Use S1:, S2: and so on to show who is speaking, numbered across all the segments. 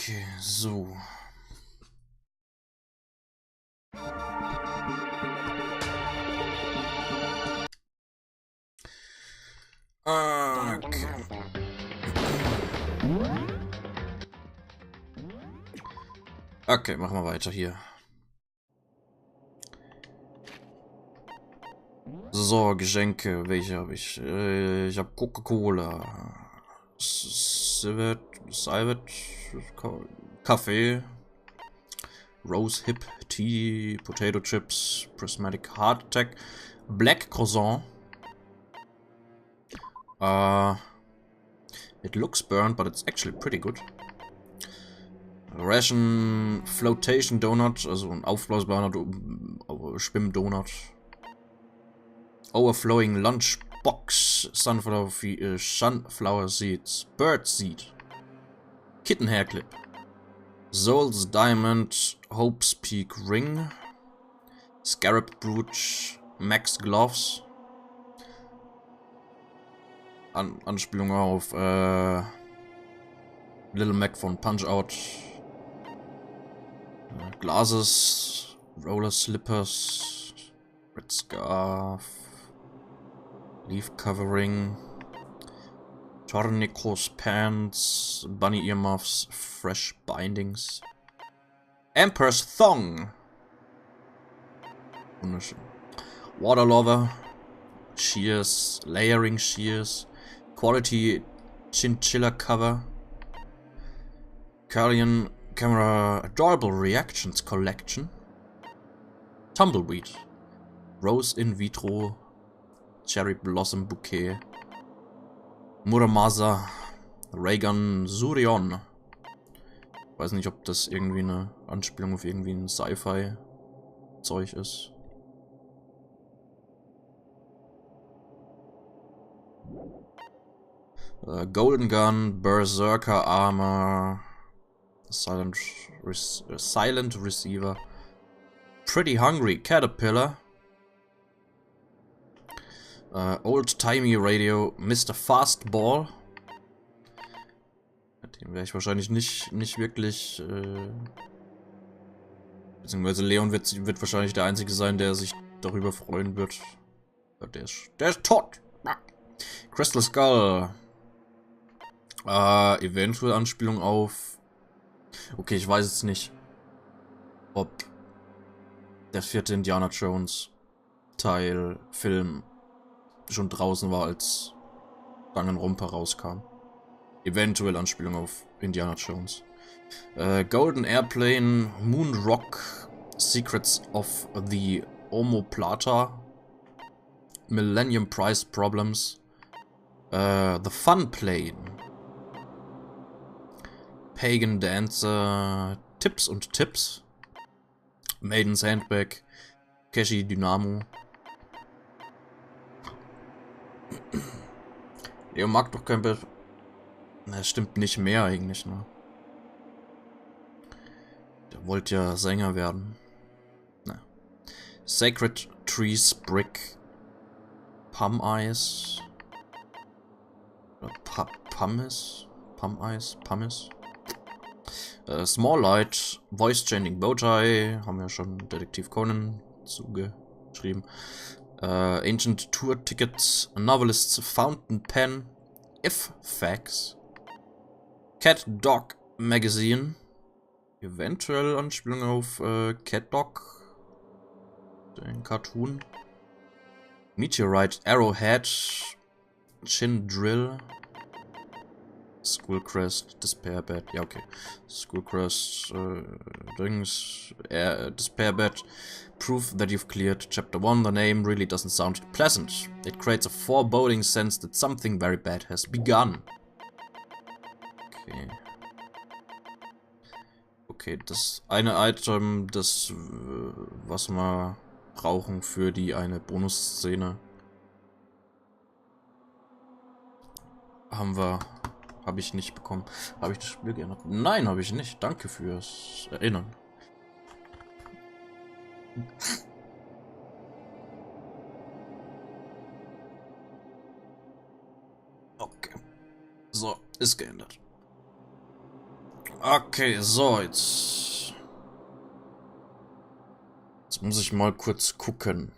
S1: Okay, so. Okay. Okay, machen wir weiter hier. So, Geschenke. Welche habe ich? Ich habe Coca-Cola. Civet, Kaffee. Rose Hip Tea. Potato Chips. Prismatic Heart Attack. Black Croissant. It looks burnt, but it's actually pretty good. Ration Flotation Donut, also ein aufblasbarer Schwimmdonut. Overflowing Lunchbox, Sunflower Seeds, Bird Seed, Kitten Hair Clip, Soul's Diamond, Hope's Peak Ring, Scarab Brooch, Max Gloves. Anspielung auf Little Mac von Punch Out. Glasses, Roller Slippers, Red Scarf, Leaf Covering, Tourniquets Pants, Bunny Earmuffs, Fresh Bindings, Emperor's Thong, wunderschön, Water Lover, Shears, Layering Shears, Quality Chinchilla Cover, Carrion Camera Adorable Reactions Collection, Tumbleweed, Rose in Vitro, Cherry Blossom Bouquet, Muramasa, Raygun Surion. Weiß nicht, ob das irgendwie eine Anspielung auf irgendwie ein Sci-Fi-Zeug ist. Golden Gun, Berserker Armor, Silent Receiver, Pretty Hungry Caterpillar, Old Timey Radio, Mr. Fastball. Den werde ich wahrscheinlich nicht wirklich. Beziehungsweise Leon wird wahrscheinlich der Einzige sein, der sich darüber freuen wird. Der ist tot! Crystal Skull. Eventuell Anspielung auf. Okay, ich weiß jetzt nicht, ob der 4. Indiana Jones Teil Film schon draußen war, als Danganronpa rauskam. Eventuell Anspielung auf Indiana Jones. Golden Airplane, Moon Rock, Secrets of the Omoplata, Millennium Prize Problems, The Fun Plane, Pagan Dancer, Tipps und Tipps, Maiden's Handbag, Keshi Dynamo. Leo mag doch kein Bild. Na, stimmt nicht mehr eigentlich, ne? Der wollte ja Sänger werden. Na. Sacred Trees Brick, Pum Eyes. Pumice? Pum Eyes? Pumice? Small Light, Voice Changing Bowtie, haben wir schon Detektiv Conan zugeschrieben. Ancient Tour Tickets, Novelist's Fountain Pen, If Facts, Cat Dog Magazine, eventuell Anspielung auf Cat Dog, den Cartoon, Meteorite Arrowhead, Chin Drill, Skullcrest, Despairbed, ja okay. Skullcrest, Despairbed, proof that you've cleared Chapter 1, the name really doesn't sound pleasant. It creates a foreboding sense that something very bad has begun. Okay. Okay, das eine Item, das, was wir brauchen für die eine Bonusszene, habe ich nicht bekommen. Habe ich das Spiel geändert? Nein, habe ich nicht. Danke fürs Erinnern. Okay. So, ist geändert. Okay, so, jetzt muss ich mal kurz gucken.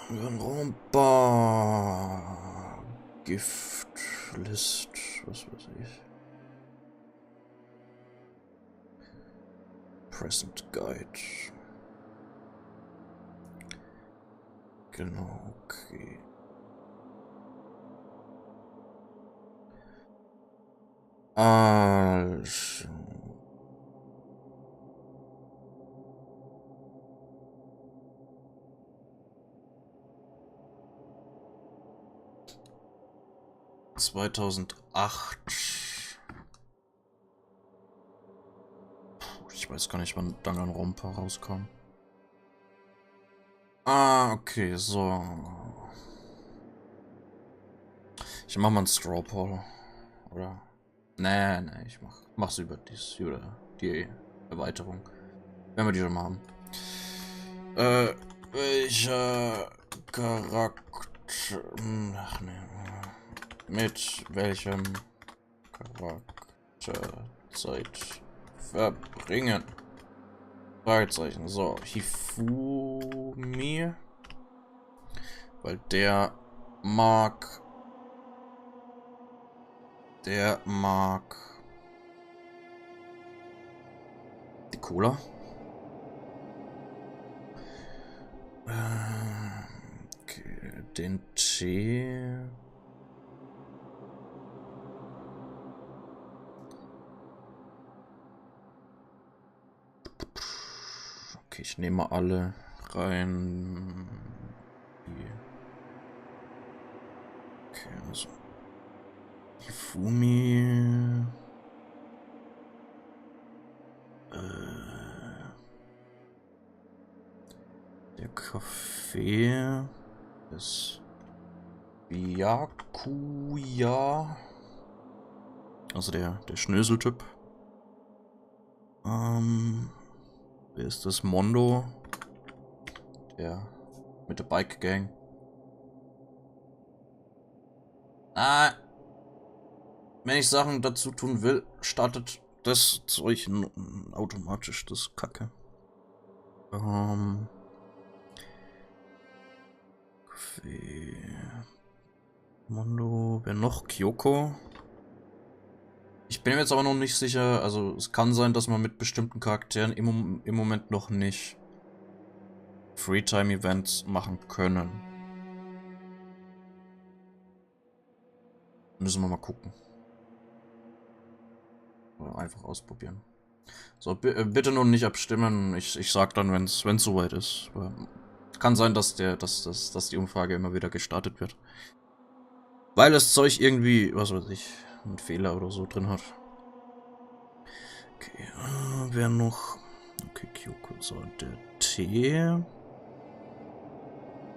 S1: Danganronpa. Giftlist, was weiß ich. Present Guide. Genau, okay. Also. ...2008. Ich weiß gar nicht, wann Danganronpa rauskam. Ah, okay, so. Ich mach mal einen Straw Poll. Oder? Nee, ich mach's über die Erweiterung. Wenn wir die schon mal haben. Welcher Charakter... Ach nee. Mit welchem Charakter Zeit verbringen? Fragezeichen. So, Hifumi. Weil der mag die Cola. Okay, den Tee. Okay, ich nehme alle rein. Okay, also. Hifumi. Der Kaffee ist Byakuya. Also der Schnöseltyp. Wer ist das? Mondo. Der mit der Bike Gang. Wenn ich Sachen dazu tun will, startet das Zeug automatisch. Das ist Kacke. Kaffee. Mondo. Wer noch? Kyoko. Ich bin mir jetzt aber noch nicht sicher. Also es kann sein, dass man mit bestimmten Charakteren im Moment noch nicht Freetime-Events machen können. Müssen wir mal gucken. Oder einfach ausprobieren. So, bitte nur nicht abstimmen. Ich sag dann, wenn es soweit ist. Aber kann sein, dass die Umfrage immer wieder gestartet wird. Weil das Zeug irgendwie, was weiß ich, einen Fehler oder so drin hat. Okay, wer noch? Okay, Kyoko, so, der Tee.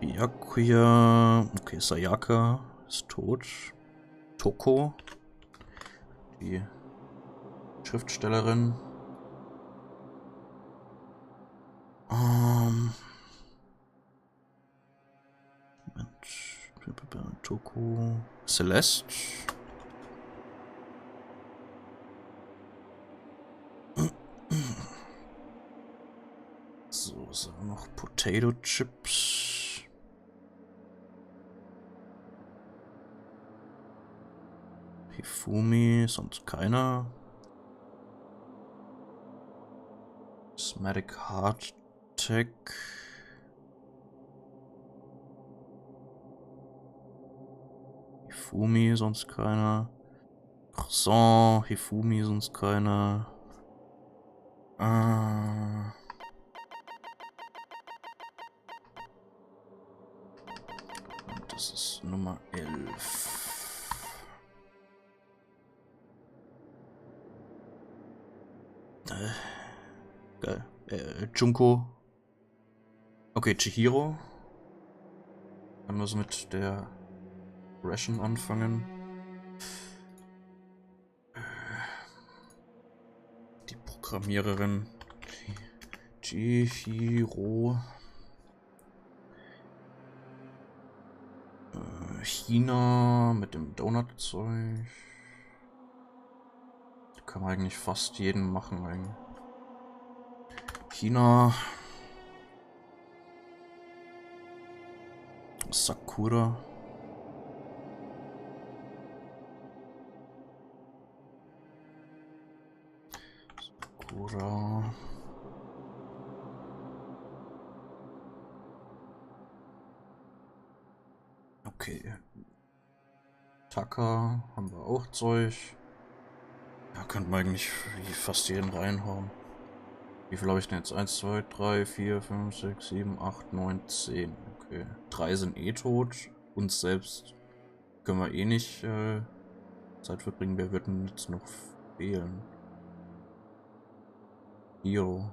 S1: Byakuya. Okay, Sayaka ist tot. Toko. Die Schriftstellerin. Toko. Celeste. So, ist aber noch Potato Chips. Hifumi, sonst keiner. Smatic Hardtech. Hifumi, sonst keiner. Croissant, Hifumi, sonst keiner. Und das ist Nummer 11. Geil. Junko. Okay, Chihiro. Dann müssen wir mit der Ration anfangen. Die Programmiererin. Chihiro. China mit dem Donut-Zeug. Kann man eigentlich fast jeden machen eigentlich. China. Sakura. Sakura. Okay. Taka haben wir auch Zeug. Da könnte man eigentlich fast jeden reinhauen. Wie viel habe ich denn jetzt? 1, 2, 3, 4, 5, 6, 7, 8, 9, 10. Okay. 3 sind eh tot. Uns selbst können wir eh nicht Zeit verbringen. Wer wird denn jetzt noch fehlen? Hiro.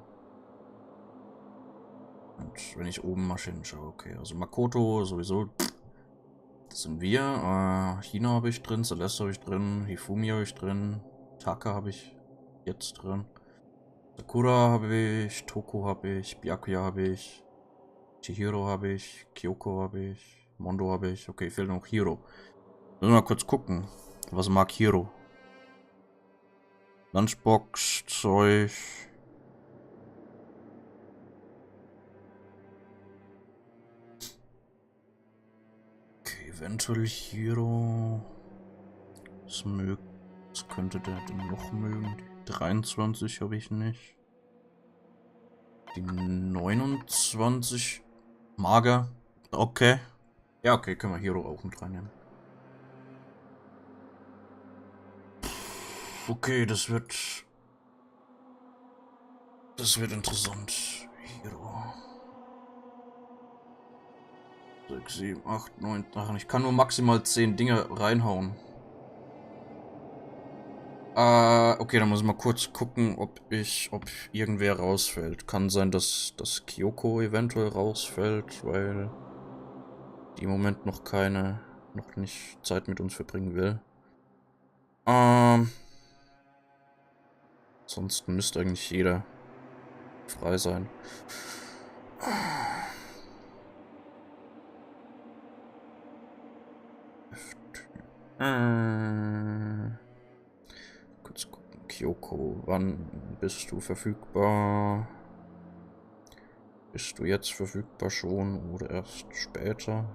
S1: Und wenn ich oben mal hinschaue, okay. Also Makoto sowieso. Das sind wir. China habe ich drin, Celeste habe ich drin, Hifumi habe ich drin, Taka habe ich jetzt drin. Sakura habe ich, Toko habe ich, Byakuya habe ich, Chihiro habe ich, Kyoko habe ich, Mondo habe ich. Okay, fehlt noch Hiro. Müssen wir mal kurz gucken. Was mag Hiro? Lunchbox, Zeug. Okay, eventuell Hiro. Was könnte der denn noch mögen? Die 23 habe ich nicht. Die 29 mager. Okay. Ja, okay, können wir Hero auch mit reinnehmen. Okay, das wird interessant. Hero. 6, 7, 8, 9. Ach, ich kann nur maximal 10 Dinge reinhauen. Okay, dann muss ich mal kurz gucken, ob irgendwer rausfällt. Kann sein, dass Kyoko eventuell rausfällt, weil die im Moment noch nicht Zeit mit uns verbringen will. Ansonsten müsste eigentlich jeder frei sein. Kurz gucken. Kyoko, wann bist du verfügbar? Bist du jetzt verfügbar schon oder erst später?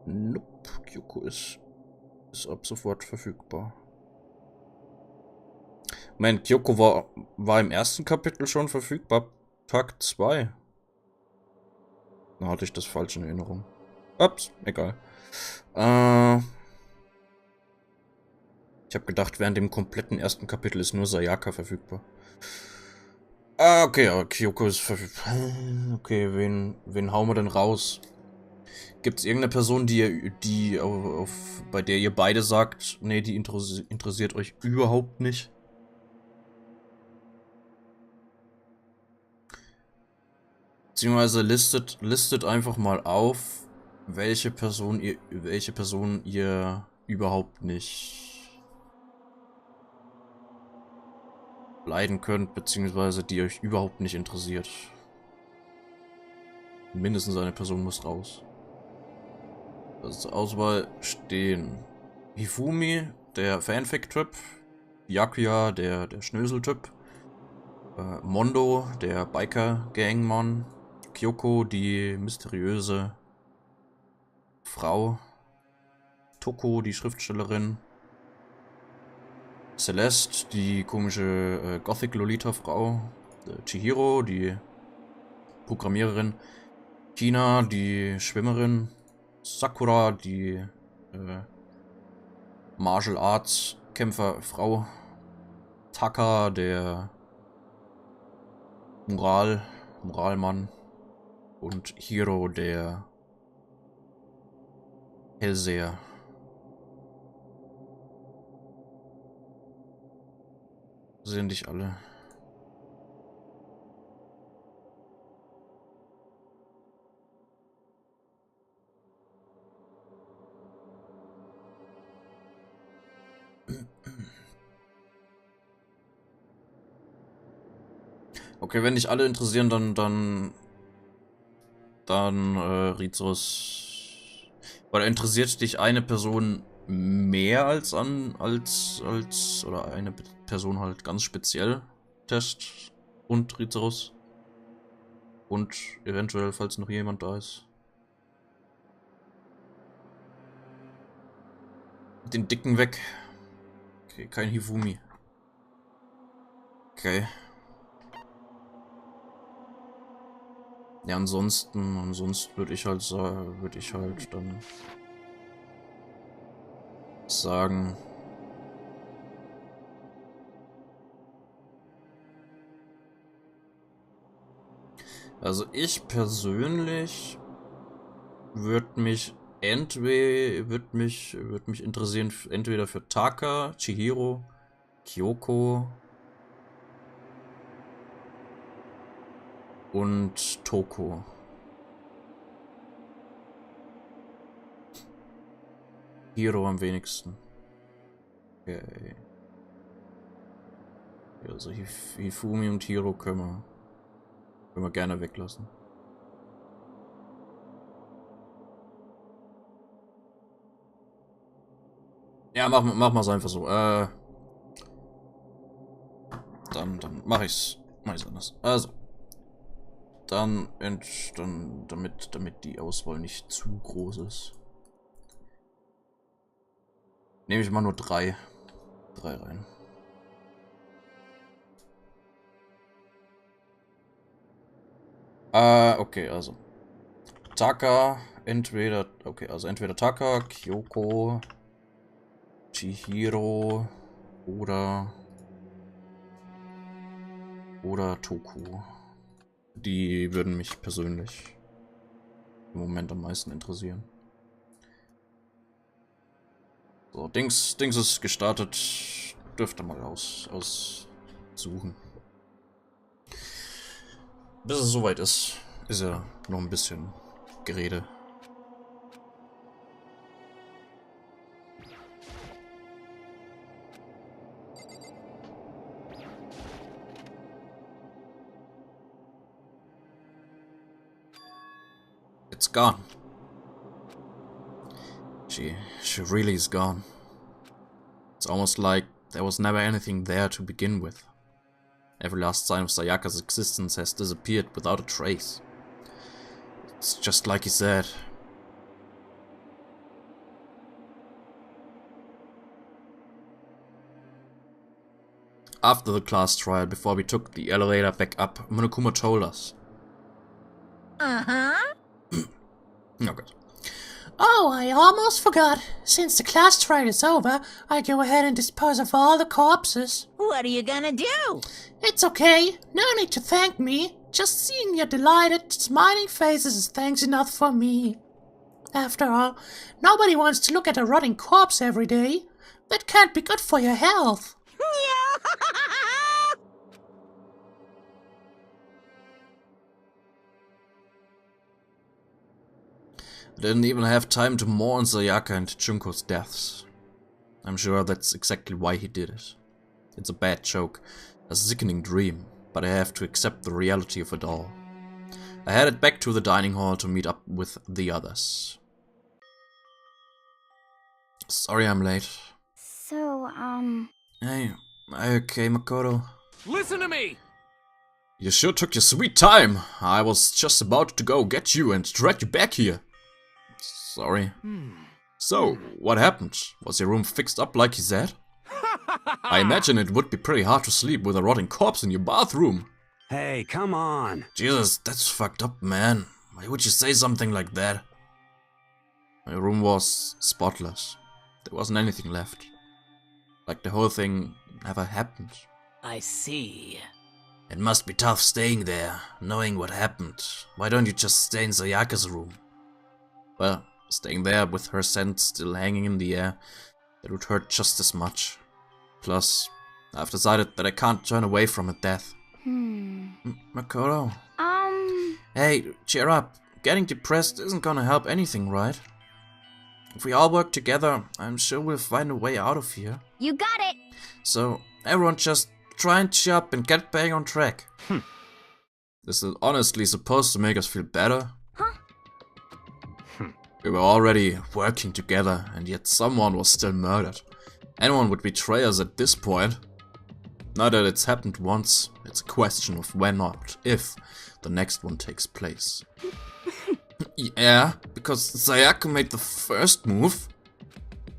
S1: Nope, Kyoko ist ab sofort verfügbar. Mein Kyoko war im ersten Kapitel schon verfügbar. Tag 2. Da hatte ich das falsch in Erinnerung. Ups, egal. Ich habe gedacht, während dem kompletten ersten Kapitel ist nur Sayaka verfügbar. Okay, aber Kyoko ist verfügbar. Okay, wen hauen wir denn raus? Gibt es irgendeine Person, bei der ihr beide sagt, nee, die interessiert euch überhaupt nicht? Beziehungsweise listet einfach mal auf, welche Person ihr überhaupt nicht leiden könnt, beziehungsweise die euch überhaupt nicht interessiert. Mindestens eine Person muss raus. Also zur Auswahl stehen Hifumi, der Fanfic-Typ, Byakuya, der Schnösel-Typ, Mondo, der Biker-Gangmann, Kyoko, die mysteriöse Frau, Toko, die Schriftstellerin, Celeste, die komische Gothic-Lolita-Frau, Chihiro, die Programmiererin, China, die Schwimmerin, Sakura, die Martial Arts Kämpferfrau, Taka, der Moralmann und Hiro, der Hellseher. Sehen dich alle. Okay, wenn dich alle interessieren, dann Rizos. Oder interessiert dich eine Person mehr als oder eine Person halt ganz speziell? Test und Rizos. Und eventuell, falls noch jemand da ist. Den Dicken weg. Okay, kein Hifumi. Okay. Ja, ansonsten würde ich halt dann sagen. Also ich persönlich würde mich interessieren, entweder für Taka, Chihiro, Kyoko und Toko. Hiro am wenigsten. Okay. Also Hifumi und Hiro können wir gerne weglassen. Ja, mach mal's einfach so. Dann mach ich's anders. Also. Damit die Auswahl nicht zu groß ist. Nehme ich mal nur drei rein. Okay, also. Taka, entweder Taka, Kyoko, Chihiro oder Toku. Die würden mich persönlich im Moment am meisten interessieren. So, Dings ist gestartet. Dürfte mal aussuchen. Bis es soweit ist ja noch ein bisschen Gerede. It's gone. She really is gone. It's almost like there was never anything there to begin with. Every last sign of Sayaka's existence has disappeared without a trace. It's just like he said. After the class trial, before we took the elevator back up, Monokuma told us.
S2: Uh-huh.
S1: Oh god.
S2: Oh, I almost forgot. Since the class trial is over, I go ahead and dispose of all the corpses. What are you gonna do? It's okay. No need to thank me. Just seeing your delighted, smiling faces is thanks enough for me. After all, nobody wants to look at a rotting corpse every day. That can't be good for your health.
S1: I didn't even have time to mourn Sayaka and Junko's deaths. I'm sure that's exactly why he did it. It's a bad joke, a sickening dream, but I have to accept the reality of it all. I headed back to the dining hall to meet up with the others. Sorry I'm late.
S3: So,
S1: Hey, okay, Makoto?
S4: Listen to me!
S1: You sure took your sweet time. I was just about to go get you and drag you back here. Sorry. So, what happened? Was your room fixed up like he said? I imagine it would be pretty hard to sleep with a rotting corpse in your bathroom.
S4: Hey, come on.
S1: Jesus, that's fucked up, man. Why would you say something like that? My room was spotless. There wasn't anything left. Like the whole thing never happened.
S5: I see.
S1: It must be tough staying there, knowing what happened. Why don't you just stay in Sayaka's room? Well, staying there with her scent still hanging in the air, that would hurt just as much. Plus, I've decided that I can't turn away from her death. Makoto? Hey, cheer up. Getting depressed isn't gonna help anything, right? If we all work together, I'm sure we'll find a way out of here.
S3: you got it!
S1: So, everyone just try and cheer up and get back on track. Is it honestly supposed to make us feel better?
S2: Huh?
S1: We were already working together, and yet someone was still murdered. Anyone would betray us at this point. Now that it's happened once, it's a question of when, not if, the next one takes place. Yeah, because Sayaka made the first move.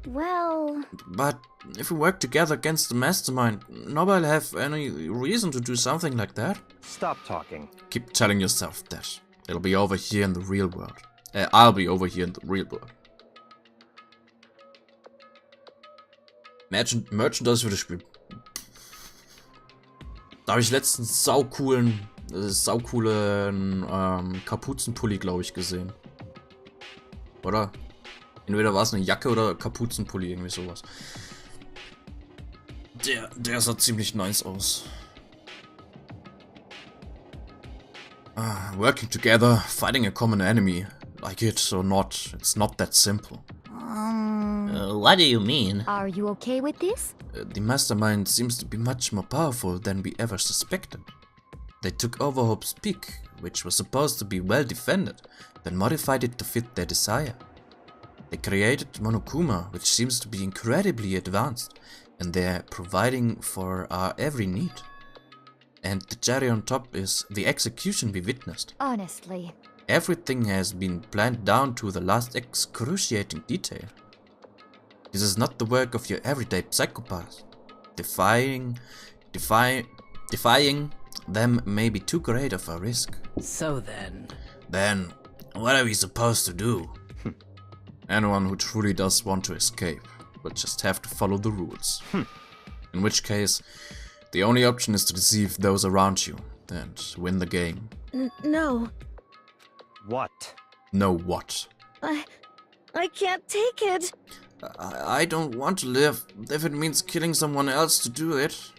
S2: Well...
S1: But if we work together against the mastermind, nobody'll have any reason to do something like that.
S3: Stop talking.
S1: Keep telling yourself that. It'll be over here in the real world. I'll be over here in the real world. Merchandise für das Spiel. Da habe ich letztens saukoolen Kapuzenpulli, glaube ich, gesehen. Oder? Entweder war es eine Jacke oder Kapuzenpulli, irgendwie sowas. Der sah ziemlich nice aus. Working together, fighting a common enemy. Like it or not, it's not that simple.
S2: What do you mean?
S5: Are you okay with this?
S1: The mastermind seems to be much more powerful than we ever suspected. They took over Hope's Peak, which was supposed to be well defended, then modified it to fit their desire. They created Monokuma, which seems to be incredibly advanced, and they're providing for our every need. And the cherry on top is the execution we witnessed.
S5: Honestly.
S1: Everything has been planned down to the last excruciating detail. This is not the work of your everyday psychopath. Defying them may be too great of a risk.
S6: So then...
S1: Then, what are we supposed to do? Anyone who truly does want to escape will just have to follow the rules. In which case, the only option is to deceive those around you and win the game.
S5: No.
S3: What?
S1: No what?
S5: I can't take it.
S1: I don't want to live if it means killing someone else to do it.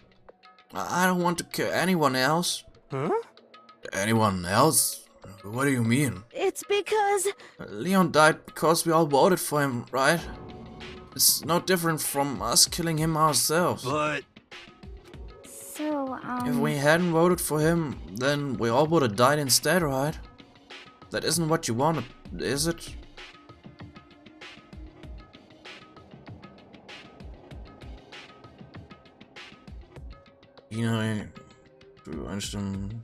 S1: I don't want to kill anyone else.
S3: Huh?
S1: Anyone else? What do you mean?
S5: It's because...
S1: Leon died because we all voted for him, right? It's no different from us killing him ourselves.
S3: But...
S5: So,
S1: If we hadn't voted for him, then we all would have died instead, right? That isn't what you wanted, is it? You know, du einstimmen.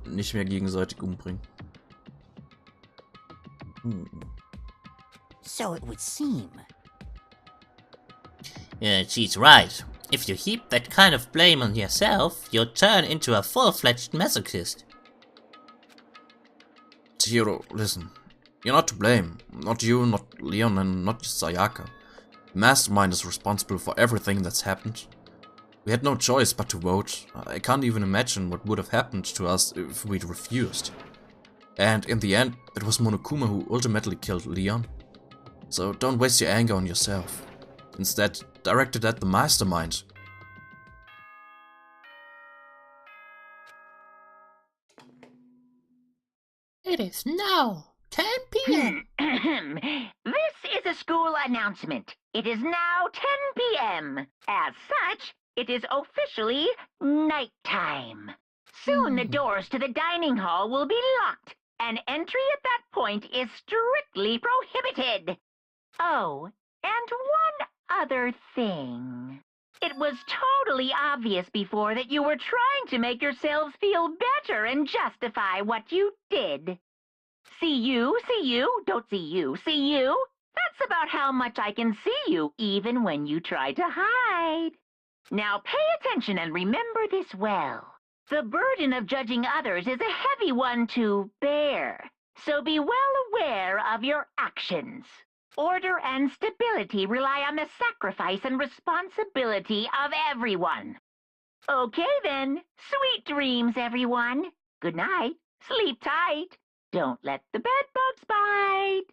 S1: Nicht mehr gegenseitig umbringen.
S7: So it would seem.
S2: Yeah, she's right. If you heap that kind of blame on yourself, you'll turn into a full-fledged masochist.
S1: Chihiro, listen. You're not to blame. Not you, not Leon, and not Sayaka. The mastermind is responsible for everything that's happened. We had no choice but to vote. I can't even imagine what would have happened to us if we'd refused. And in the end, it was Monokuma who ultimately killed Leon. So don't waste your anger on yourself. Instead, direct it at the mastermind.
S2: It is now 10 p.m.
S7: This is a school announcement. It is now 10 p.m. As such, it is officially nighttime. Soon the doors to the dining hall will be locked, and entry at that point is strictly prohibited. Oh, and one other thing. It was totally obvious before that you were trying to make yourselves feel better and justify what you did. See you, don't see you, see you. That's about how much I can see you, even when you try to hide. Now pay attention and remember this well. The burden of judging others is a heavy one to bear, so be well aware of your actions. Order and stability rely on the sacrifice and responsibility of everyone. Okay then, sweet dreams, everyone. Good night, sleep tight. Don't let the bedbugs bite.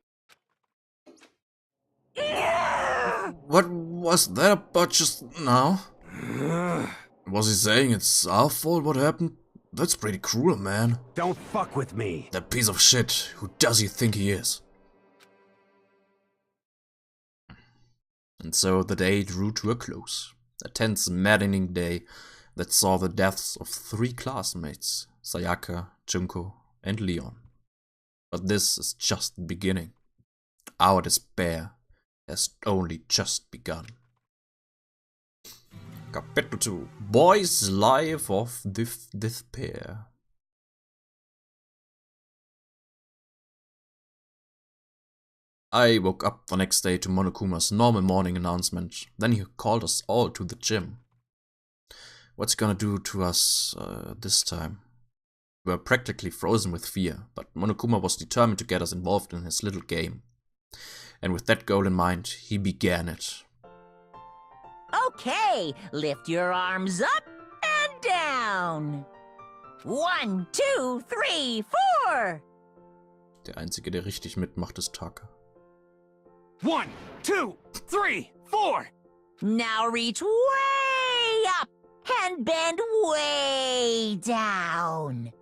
S1: What was that about just now? Was he saying it's our fault what happened? That's pretty cruel, man.
S3: Don't fuck with me.
S1: That piece of shit. Who does he think he is? And so the day drew to a close. A tense, maddening day that saw the deaths of 3 classmates, Sayaka, Junko, and Leon. But this is just the beginning. Our despair has only just begun. Kapitel 2. Boys' Life of Despair. I woke up the next day to Monokuma's normal morning announcement. Then he called us all to the gym. What's he gonna do to us this time? We were practically frozen with fear, but Monokuma was determined to get us involved in his little game. And with that goal in mind, he began it.
S7: Okay, lift your arms up and down. 1, 2, 3, 4.
S1: Der Einzige, der richtig mitmacht, ist Taka.
S4: 1, 2, 3, 4.
S7: Now reach way up and bend way down.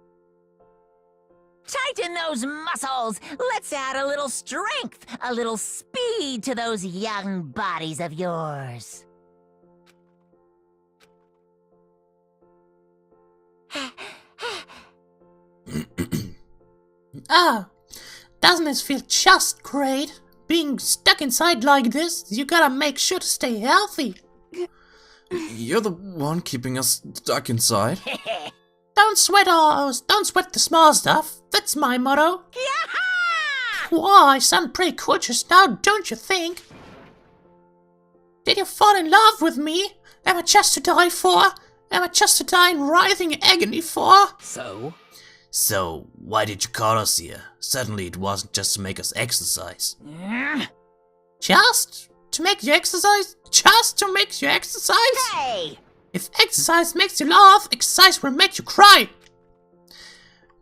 S7: Tighten those muscles. Let's add a little strength, a little speed to those young bodies of yours.
S2: Doesn't it feel just great? Being stuck inside like this, you gotta make sure to stay healthy.
S1: You're the one keeping us stuck inside.
S2: Don't sweat the small stuff. That's my motto. Whoa, I sound pretty cool just now, don't you think? Did you fall in love with me? Am I just to die for? Am I just to die in writhing agony for?
S6: So, why did you call us here? Certainly it wasn't just to make us exercise.
S2: Just to make you exercise? Just to make you exercise?
S7: Hey!
S2: If exercise makes you laugh, exercise will make you cry.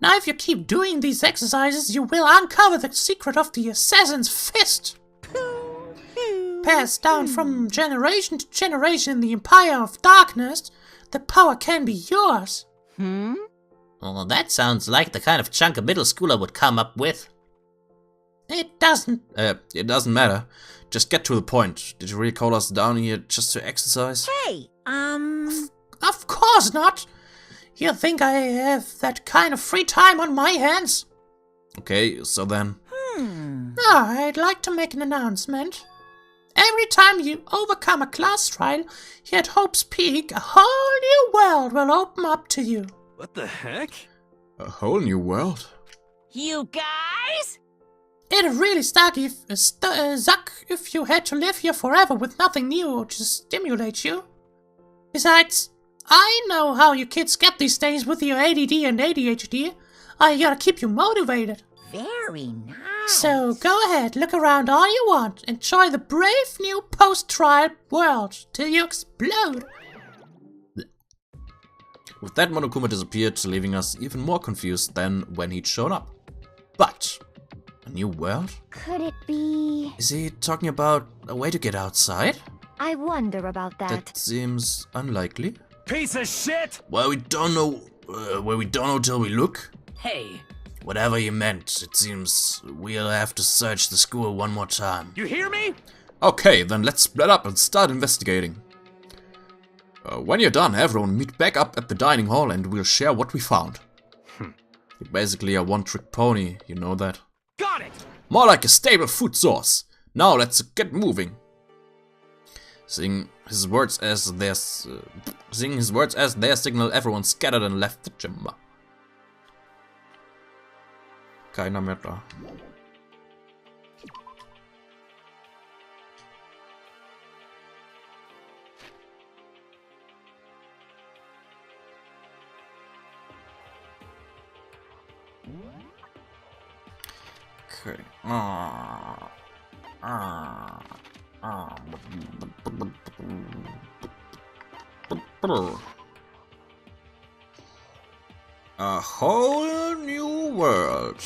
S2: Now if you keep doing these exercises, you will uncover the secret of the assassin's fist. Passed down from generation to generation in the Empire of Darkness, the power can be yours.
S6: Oh, that sounds like the kind of chunk a middle schooler would come up with.
S2: It doesn't.
S1: It doesn't matter. Just get to the point. Did you really call us down here just to exercise?
S7: Hey,
S2: Of course not. You think I have that kind of free time on my hands?
S1: Okay, so then...
S2: I'd like to make an announcement. Every time you overcome a class trial here at Hope's Peak, a whole new world will open up to you.
S4: What the heck?
S1: A whole new world?
S7: you guys?
S2: It'd really suck if you had to live here forever with nothing new to stimulate you. Besides, I know how you kids get these days with your ADD and ADHD. I gotta keep you motivated.
S7: Very nice.
S2: So go ahead, look around all you want. Enjoy the brave new post-trial world till you explode.
S1: With that, Monokuma disappeared, leaving us even more confused than when he'd shown up. But a new world?
S5: Could it be?
S1: Is he talking about a way to get outside?
S5: I wonder about that.
S1: That seems unlikely.
S4: Piece of shit!
S1: Well, we don't know till we look.
S6: Hey,
S1: Whatever you meant, it seems we'll have to search the school one more time.
S4: You hear me?
S1: Okay, then let's split up and start investigating. When you're done, everyone meet back up at the dining hall and we'll share what we found. You're basically a one-trick pony, you know that?
S4: Got it!
S1: More like a stable food source. Now let's get moving. Sing his words as their signal, everyone scattered and left the chamber. Keiner mehr da. Okay. A whole new world.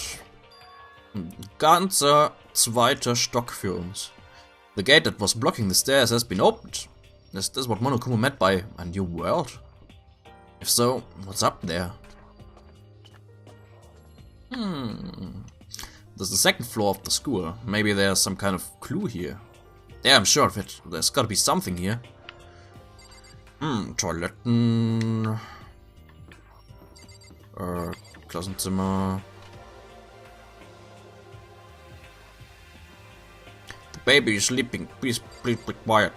S1: Ganzer zweiter Stock für uns. The gate that was blocking the stairs has been opened. Is this what Monokuma meant by a new world? If so, what's up there? This is the second floor of the school. Maybe there's some kind of clue here. Yeah, I'm sure of it. There's gotta be something here. Toiletten. Klassenzimmer. The baby is sleeping. Please be quiet.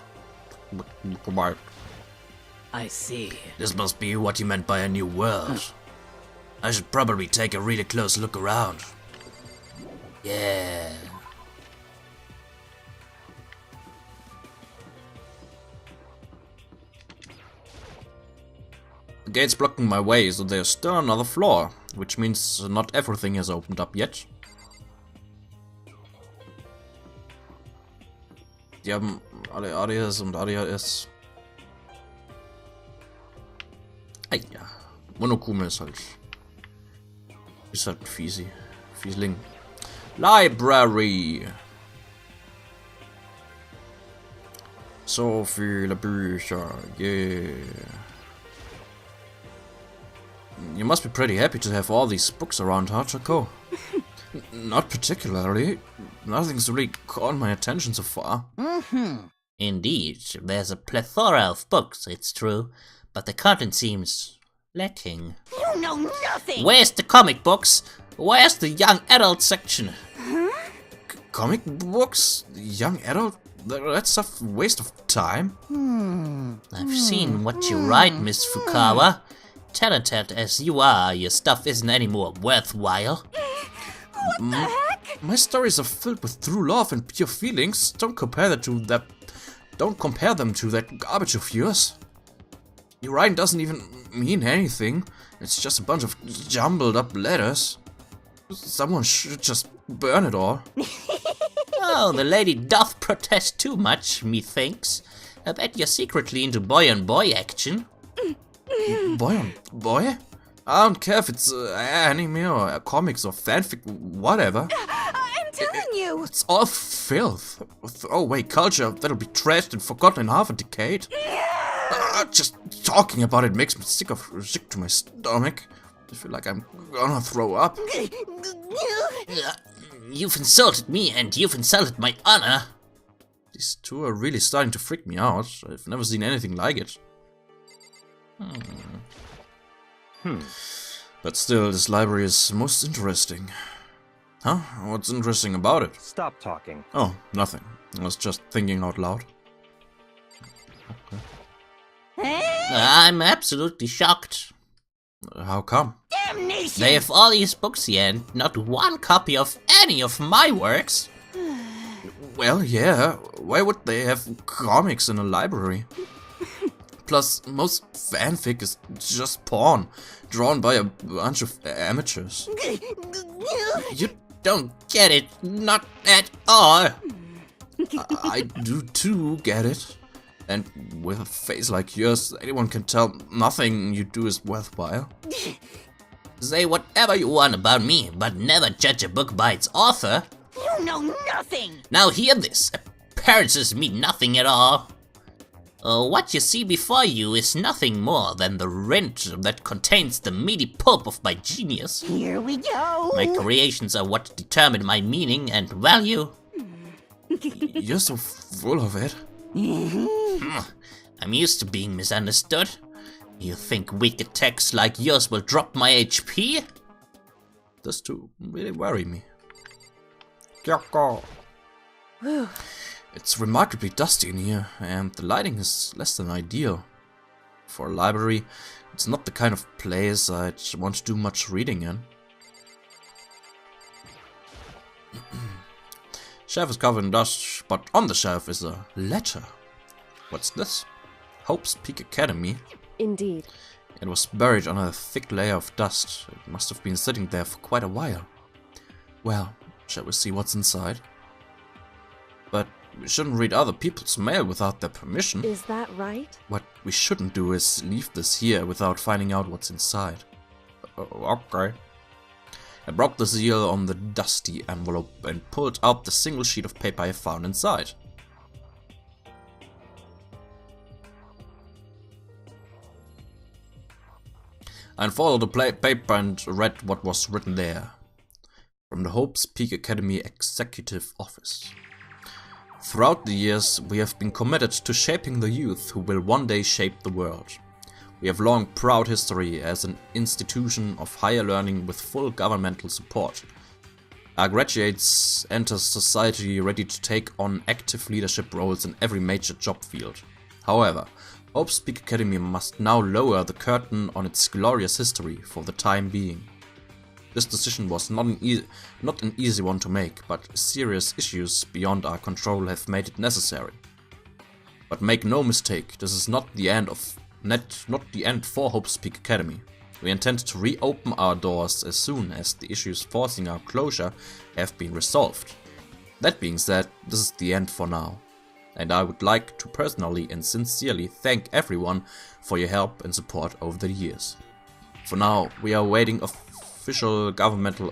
S1: Be quiet.
S8: I see.
S6: This must be what you meant by a new world. I should probably take a really close look around. Yeah.
S1: The gate's blocking my way, so there's still another floor, which means not everything has opened up yet. Die haben alle ADS und ADHS. Ja, Monokuma ist halt ein Fiesling. Library. So viele Bücher, yeah. You must be pretty happy to have all these books around, huh, Choco? Not particularly. Nothing's really caught my attention so far.
S6: Indeed, there's a plethora of books, it's true, but the content seems lacking.
S7: You know nothing!
S6: Where's the comic books? Where's the young adult section?
S1: Comic books? Young adult? That's a waste of time.
S6: I've seen what you write, Miss Fukawa. Talented as you are, your stuff isn't any more worthwhile.
S7: What the heck?
S1: My stories are filled with true love and pure feelings. Don't compare them to that garbage of yours. Your writing doesn't even mean anything. It's just a bunch of jumbled up letters. Someone should just burn it all.
S6: Oh, the lady doth protest too much, methinks. I bet you're secretly into boy-on-boy action.
S1: Boy on boy? I don't care if it's anime or comics or fanfic, whatever.
S7: I'm telling you!
S1: It's all filth. Throwaway culture that'll be trashed and forgotten in half a decade. Just talking about it makes me sick to my stomach. I feel like I'm gonna throw up.
S6: You've insulted me and you've insulted my honor.
S1: These two are really starting to freak me out. I've never seen anything like it. But still, this library is most interesting. Huh? What's interesting about it?
S3: Stop talking.
S1: Oh, nothing. I was just thinking out loud.
S6: I'm absolutely shocked.
S1: How come?
S7: Damnation!
S6: They have all these books here and not one copy of any of my works.
S1: Well, yeah. Why would they have comics in a library? Plus, most fanfic is just porn, drawn by a bunch of amateurs.
S6: You don't get it, not at all.
S1: I do too get it. And with a face like yours, anyone can tell nothing you do is worthwhile.
S6: Say whatever you want about me, but never judge a book by its author.
S7: You know nothing!
S6: Now hear this. Appearances mean nothing at all. What you see before you is nothing more than the rind that contains the meaty pulp of my genius.
S7: Here we go!
S6: My creations are what determine my meaning and value.
S1: You're so full of it.
S6: I'm used to being misunderstood. You think weak attacks like yours will drop my HP?
S1: This too really worry me. It's remarkably dusty in here, and the lighting is less than ideal. For a library, it's not the kind of place I'd want to do much reading in. Shelf is covered in dust, but on the shelf is a letter. What's this? Hope's Peak Academy.
S9: Indeed.
S1: It was buried under a thick layer of dust. It must have been sitting there for quite a while. Well, shall we see what's inside? But we shouldn't read other people's mail without their permission.
S9: Is that right?
S1: What we shouldn't do is leave this here without finding out what's inside. Okay. I broke the seal on the dusty envelope and pulled out the single sheet of paper I found inside. I unfolded the paper and read what was written there. From the Hope's Peak Academy Executive Office. Throughout the years, we have been committed to shaping the youth who will one day shape the world. We have long proud history as an institution of higher learning with full governmental support. Our graduates enter society ready to take on active leadership roles in every major job field. However, Hope's Peak Academy must now lower the curtain on its glorious history for the time being. This decision was not an easy one to make, but serious issues beyond our control have made it necessary. But make no mistake, this is not the end for Hope's Peak Academy. We intend to reopen our doors as soon as the issues forcing our closure have been resolved. That being said, this is the end for now, and I would like to personally and sincerely thank everyone for your help and support over the years. For now, we are awaiting official governmental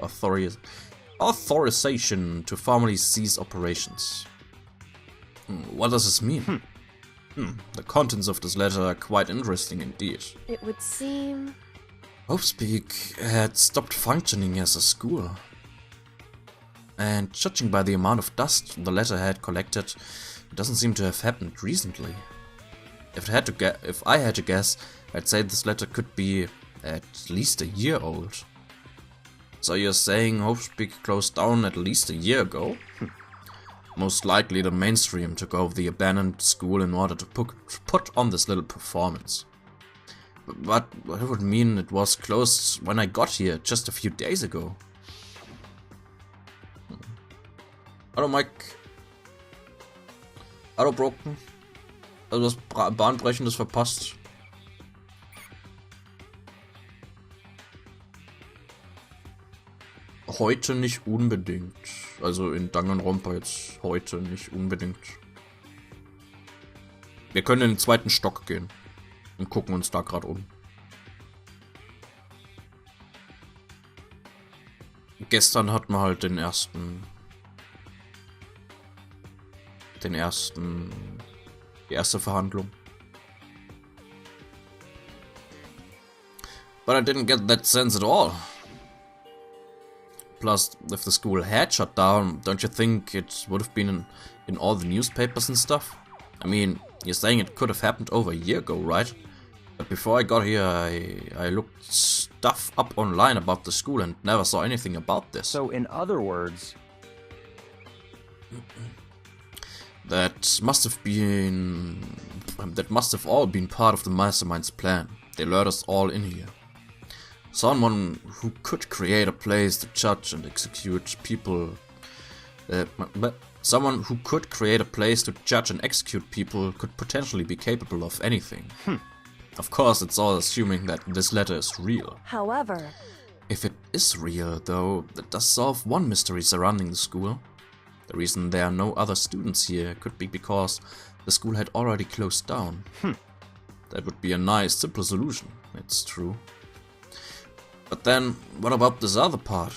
S1: authorization to formally cease operations. What does this mean? The contents of this letter are quite interesting indeed.
S9: It would seem...
S1: Hope's Peak had stopped functioning as a school. And judging by the amount of dust the letter had collected, it doesn't seem to have happened recently. If I had to guess, I'd say this letter could be at least a year old. So you're saying Hope's Peak closed down at least a year ago? Most likely the mainstream took over the abandoned school in order to put on this little performance. But what would mean it was closed when I got here just a few days ago? Hallo Mike. Hallo Broken. Also was Bahnbrechendes verpasst. Heute nicht unbedingt. Also in Danganronpa jetzt heute nicht unbedingt. Wir können in den zweiten Stock gehen und gucken uns da gerade um. Gestern hatten wir halt die erste Verhandlung. But I didn't get that sense at all. Plus, if the school had shut down, don't you think it would have been in all the newspapers and stuff? I mean, you're saying it could have happened over a year ago, right? But before I got here, I looked stuff up online about the school and never saw anything about this.
S3: So, in other words...
S1: That must have all been part of the Mastermind's plan. They lured us all in here. Someone who could create a place to judge and execute people... Someone who could create a place to judge and execute people could potentially be capable of anything. Of course, it's all assuming that this letter is real.
S9: However...
S1: If it is real, though, that does solve one mystery surrounding the school. The reason there are no other students here could be because the school had already closed down. That would be a nice, simple solution, it's true. But then, what about this other part?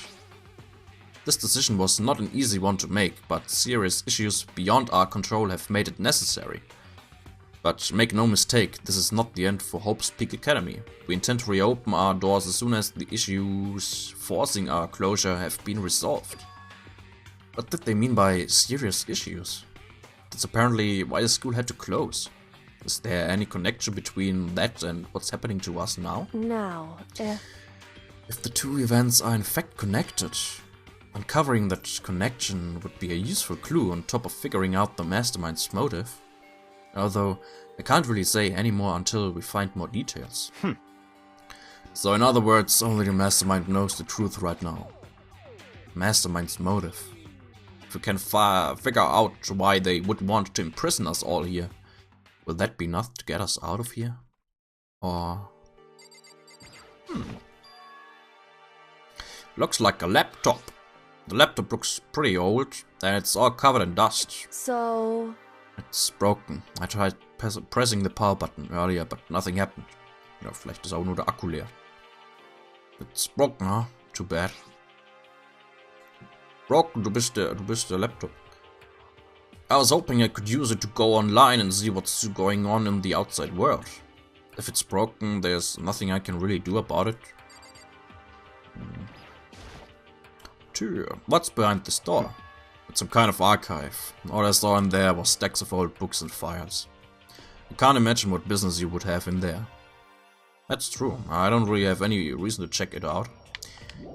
S1: This decision was not an easy one to make, but serious issues beyond our control have made it necessary. But make no mistake, this is not the end for Hope's Peak Academy. We intend to reopen our doors as soon as the issues forcing our closure have been resolved. What did they mean by serious issues? That's apparently why the school had to close. Is there any connection between that and what's happening to us now?
S9: Now,
S1: If the two events are in fact connected, uncovering that connection would be a useful clue on top of figuring out the Mastermind's motive. Although, I can't really say any more until we find more details. So in other words, only the Mastermind knows the truth right now. Mastermind's motive. If we can figure out why they would want to imprison us all here, will that be enough to get us out of here? Or... Looks like a laptop. The laptop looks pretty old, and it's all covered in dust.
S9: so...
S1: It's broken. I tried pressing the power button earlier, but nothing happened. Ja, vielleicht ist auch nur der Akku leer. It's broken, huh? Too bad. Broken, du bist der Laptop. I was hoping I could use it to go online and see what's going on in the outside world. If it's broken, there's nothing I can really do about it. What's behind this door? It's some kind of archive. All I saw in there was stacks of old books and files. You can't imagine what business you would have in there. That's true. I don't really have any reason to check it out.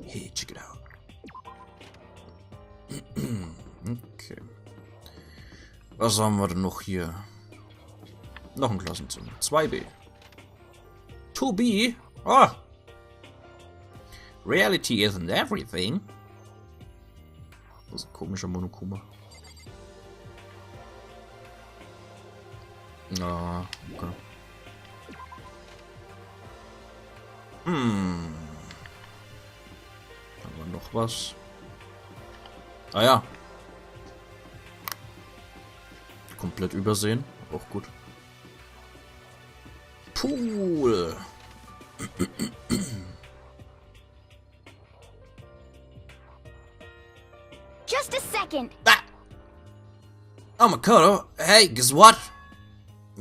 S1: Hey, check it out. Okay. Was haben wir denn noch hier? Noch ein Klassenzimmer. 2B. 2B? Oh! Reality isn't everything. Das ist ein komischer Monokuma. Ja, okay. Haben wir noch was? Ah ja. Komplett übersehen. Auch gut. Pool.
S5: Just a second.
S1: Ah. Oh, Makoto. Hey, guess what?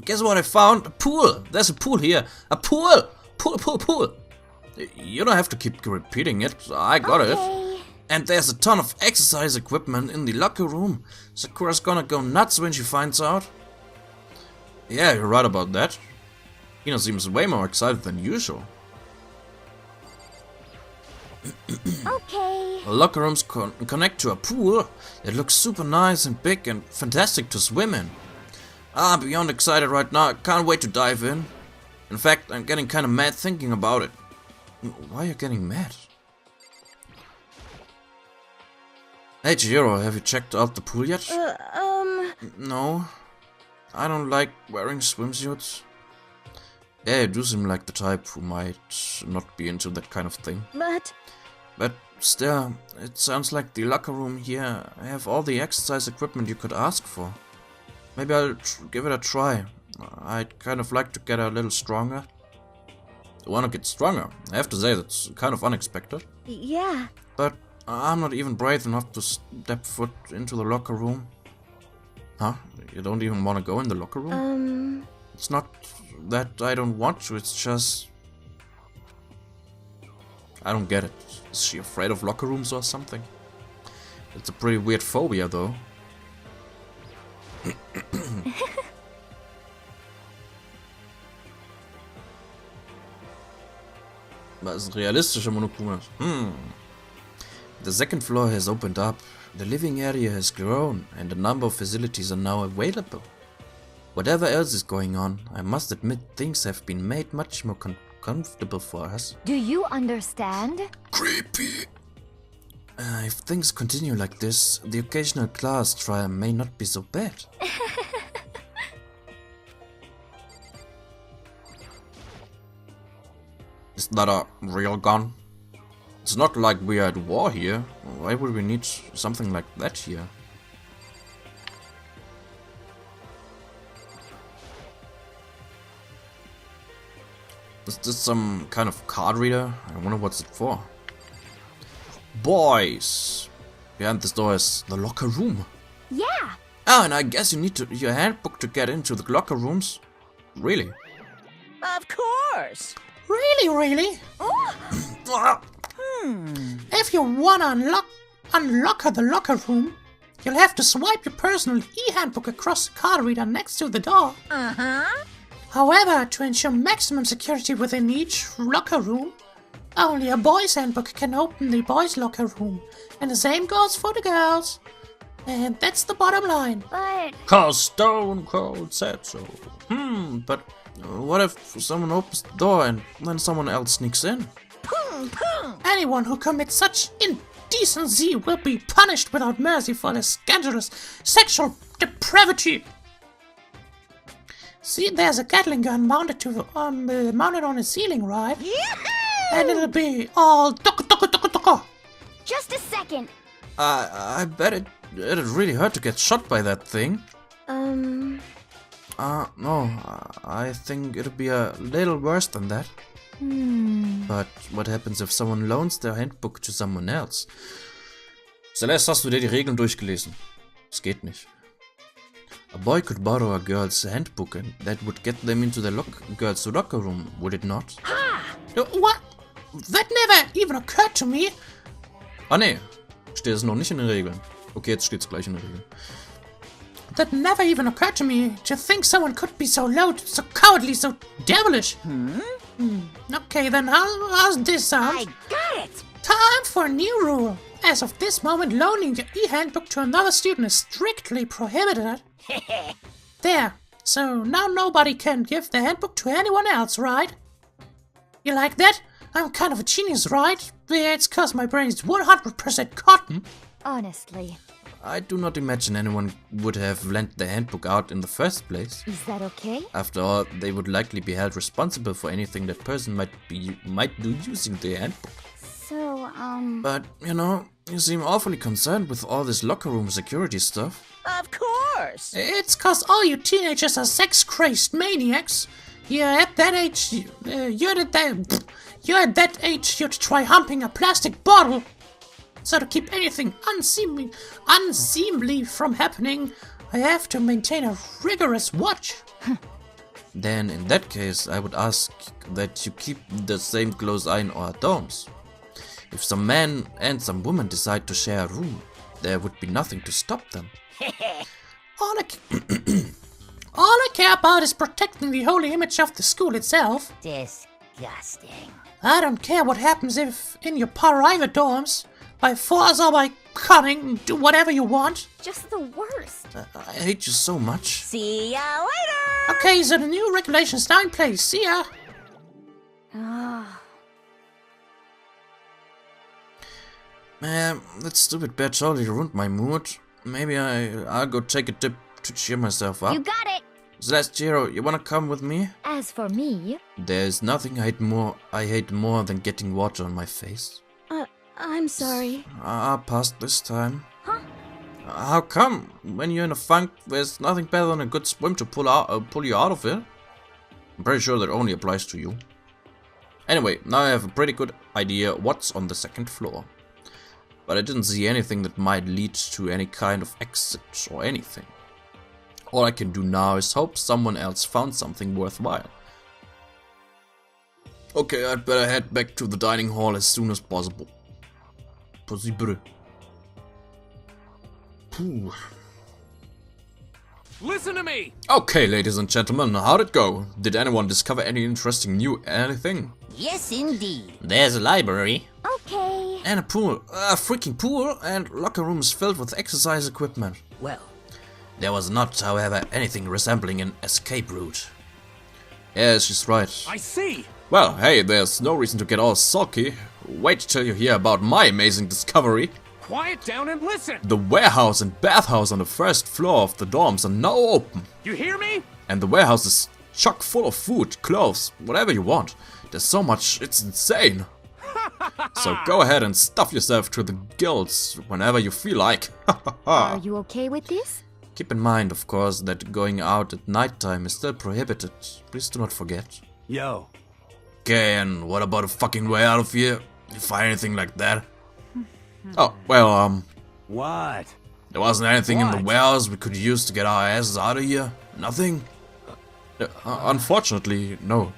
S1: Guess what I found? A pool. There's a pool here. A pool. Pool. You don't have to keep repeating it. I got it. And there's a ton of exercise equipment in the locker room. Sakura's gonna go nuts when she finds out. Yeah, you're right about that. Hina seems way more excited than usual.
S5: Okay.
S1: The locker rooms connect to a pool. It looks super nice and big and fantastic to swim in. I'm beyond excited right now. I can't wait to dive in. In fact, I'm getting kind of mad thinking about it. Why are you getting mad? Hey Chihiro, have you checked out the pool yet? No. I don't like wearing swimsuits. Yeah, you do seem like the type who might not be into that kind of thing. But still, it sounds like the locker room here have all the exercise equipment you could ask for. Maybe I'll give it a try. I'd kind of like to get a little stronger. I want to get stronger. I have to say, that's kind of unexpected.
S5: Yeah.
S1: But I'm not even brave enough to step foot into the locker room. Huh? You don't even want to go in the locker room? It's not that I don't want to, it's just... I don't get it. Is she afraid of locker rooms or something? It's a pretty weird phobia, though. Was realistische Monokuma. The second floor has opened up, the living area has grown, and a number of facilities are now available. Whatever else is going on, I must admit things have been made much more comfortable for us.
S5: Do you understand?
S1: Creepy. If things continue like this, the occasional class trial may not be so bad. Is that a real gun? It's not like we are at war here. Why would we need something like that here? Is this some kind of card reader? I wonder what's it for. Boys! Behind this door is the locker room.
S5: Yeah.
S1: Oh, and I guess you need your handbook to get into the locker rooms. Really?
S2: Of course. Really? If you want to unlock the locker room, you'll have to swipe your personal e-handbook across the card reader next to the door. However, to ensure maximum security within each locker room, only a boy's handbook can open the boys' locker room, and the same goes for the girls. And that's the bottom line.
S5: But...
S1: 'Cause Stone Cold said so. But what if someone opens the door and then someone else sneaks in?
S2: Anyone who commits such indecency will be punished without mercy for their scandalous sexual depravity. See, there's a Gatling gun mounted on a ceiling, right? And it'll be all doko.
S5: Just a second.
S1: I bet it'd really hurt to get shot by that thing. No, I think it'll be a little worse than that. But what happens if someone loans their handbook to someone else? Celeste, hast du dir die Regeln durchgelesen? Es geht nicht. A boy could borrow a girl's handbook and that would get them into the girl's locker room, would it not?
S2: What? That never even occurred to me.
S1: Ah nee, steht es noch nicht in den Regeln. Okay, jetzt steht's gleich in der Regel.
S2: That never even occurred to me to think someone could be so low, so cowardly, so devilish. Okay, then how's this sound?
S7: I got it!
S2: Time for a new rule. As of this moment, loaning your e-handbook to another student is strictly prohibited. There. So now nobody can give the handbook to anyone else, right? You like that? I'm kind of a genius, right? Yeah, it's cause my brain is 100% cotton.
S5: Honestly.
S1: I do not imagine anyone would have lent the handbook out in the first place.
S5: Is that okay?
S1: After all, they would likely be held responsible for anything that person might do using the handbook.
S5: So,
S1: But, you know, you seem awfully concerned with all this locker room security stuff.
S7: Of course!
S2: It's cause all you teenagers are sex-crazed maniacs. You're at that age, you're at that age you'd try humping a plastic bottle. So to keep anything unseemly from happening, I have to maintain a rigorous watch.
S1: Then, in that case, I would ask that you keep the same close eye on our dorms. If some man and some woman decide to share a room, there would be nothing to stop them.
S2: All I care about is protecting the holy image of the school itself.
S7: Disgusting.
S2: I don't care what happens if in your private dorms. By force or by cunning, do whatever you want.
S5: just the worst.
S1: I hate you so much.
S7: See ya later!
S2: Okay, so the new regulations now in place. See ya.
S1: Man, that stupid badge totally ruined my mood. Maybe I'll go take a dip to cheer myself up.
S5: You got it.
S1: Celestiero, you wanna come with me?
S5: As for me,
S1: There's nothing I hate more than getting water on my face.
S5: I'm sorry.
S1: I'll pass this time.
S5: Huh?
S1: How come? When you're in a funk, there's nothing better than a good swim to pull you out of it. I'm pretty sure that only applies to you. Anyway, now I have a pretty good idea what's on the second floor. But I didn't see anything that might lead to any kind of exit or anything. All I can do now is hope someone else found something worthwhile. Okay, I'd better head back to the dining hall as soon as possible. Possible. Phew.
S4: Listen to me!
S1: Okay, ladies and gentlemen, how'd it go? Did anyone discover any interesting new anything?
S7: Yes, indeed.
S6: There's a library.
S5: Okay.
S1: And a pool. A freaking pool and locker rooms filled with exercise equipment.
S8: Well,
S1: There was not, however, anything resembling an escape route. Yes, she's right.
S4: I see!
S1: Well, hey, there's no reason to get all sulky. Wait till you hear about my amazing discovery.
S4: Quiet down and listen!
S1: The warehouse and bathhouse on the first floor of the dorms are now open.
S4: You hear me?
S1: And the warehouse is chock full of food, clothes, whatever you want. There's so much, it's insane. So go ahead and stuff yourself to the gills whenever you feel like.
S5: Are you okay with this?
S1: Keep in mind, of course, that going out at nighttime is still prohibited. Please do not forget.
S3: Yo,
S1: Okay, and what about a fucking way out of here? You find anything like that? Oh, well,
S3: what?
S1: there wasn't anything in the
S3: What?
S1: warehouse we could use to get our asses out of here? Nothing? Unfortunately, no.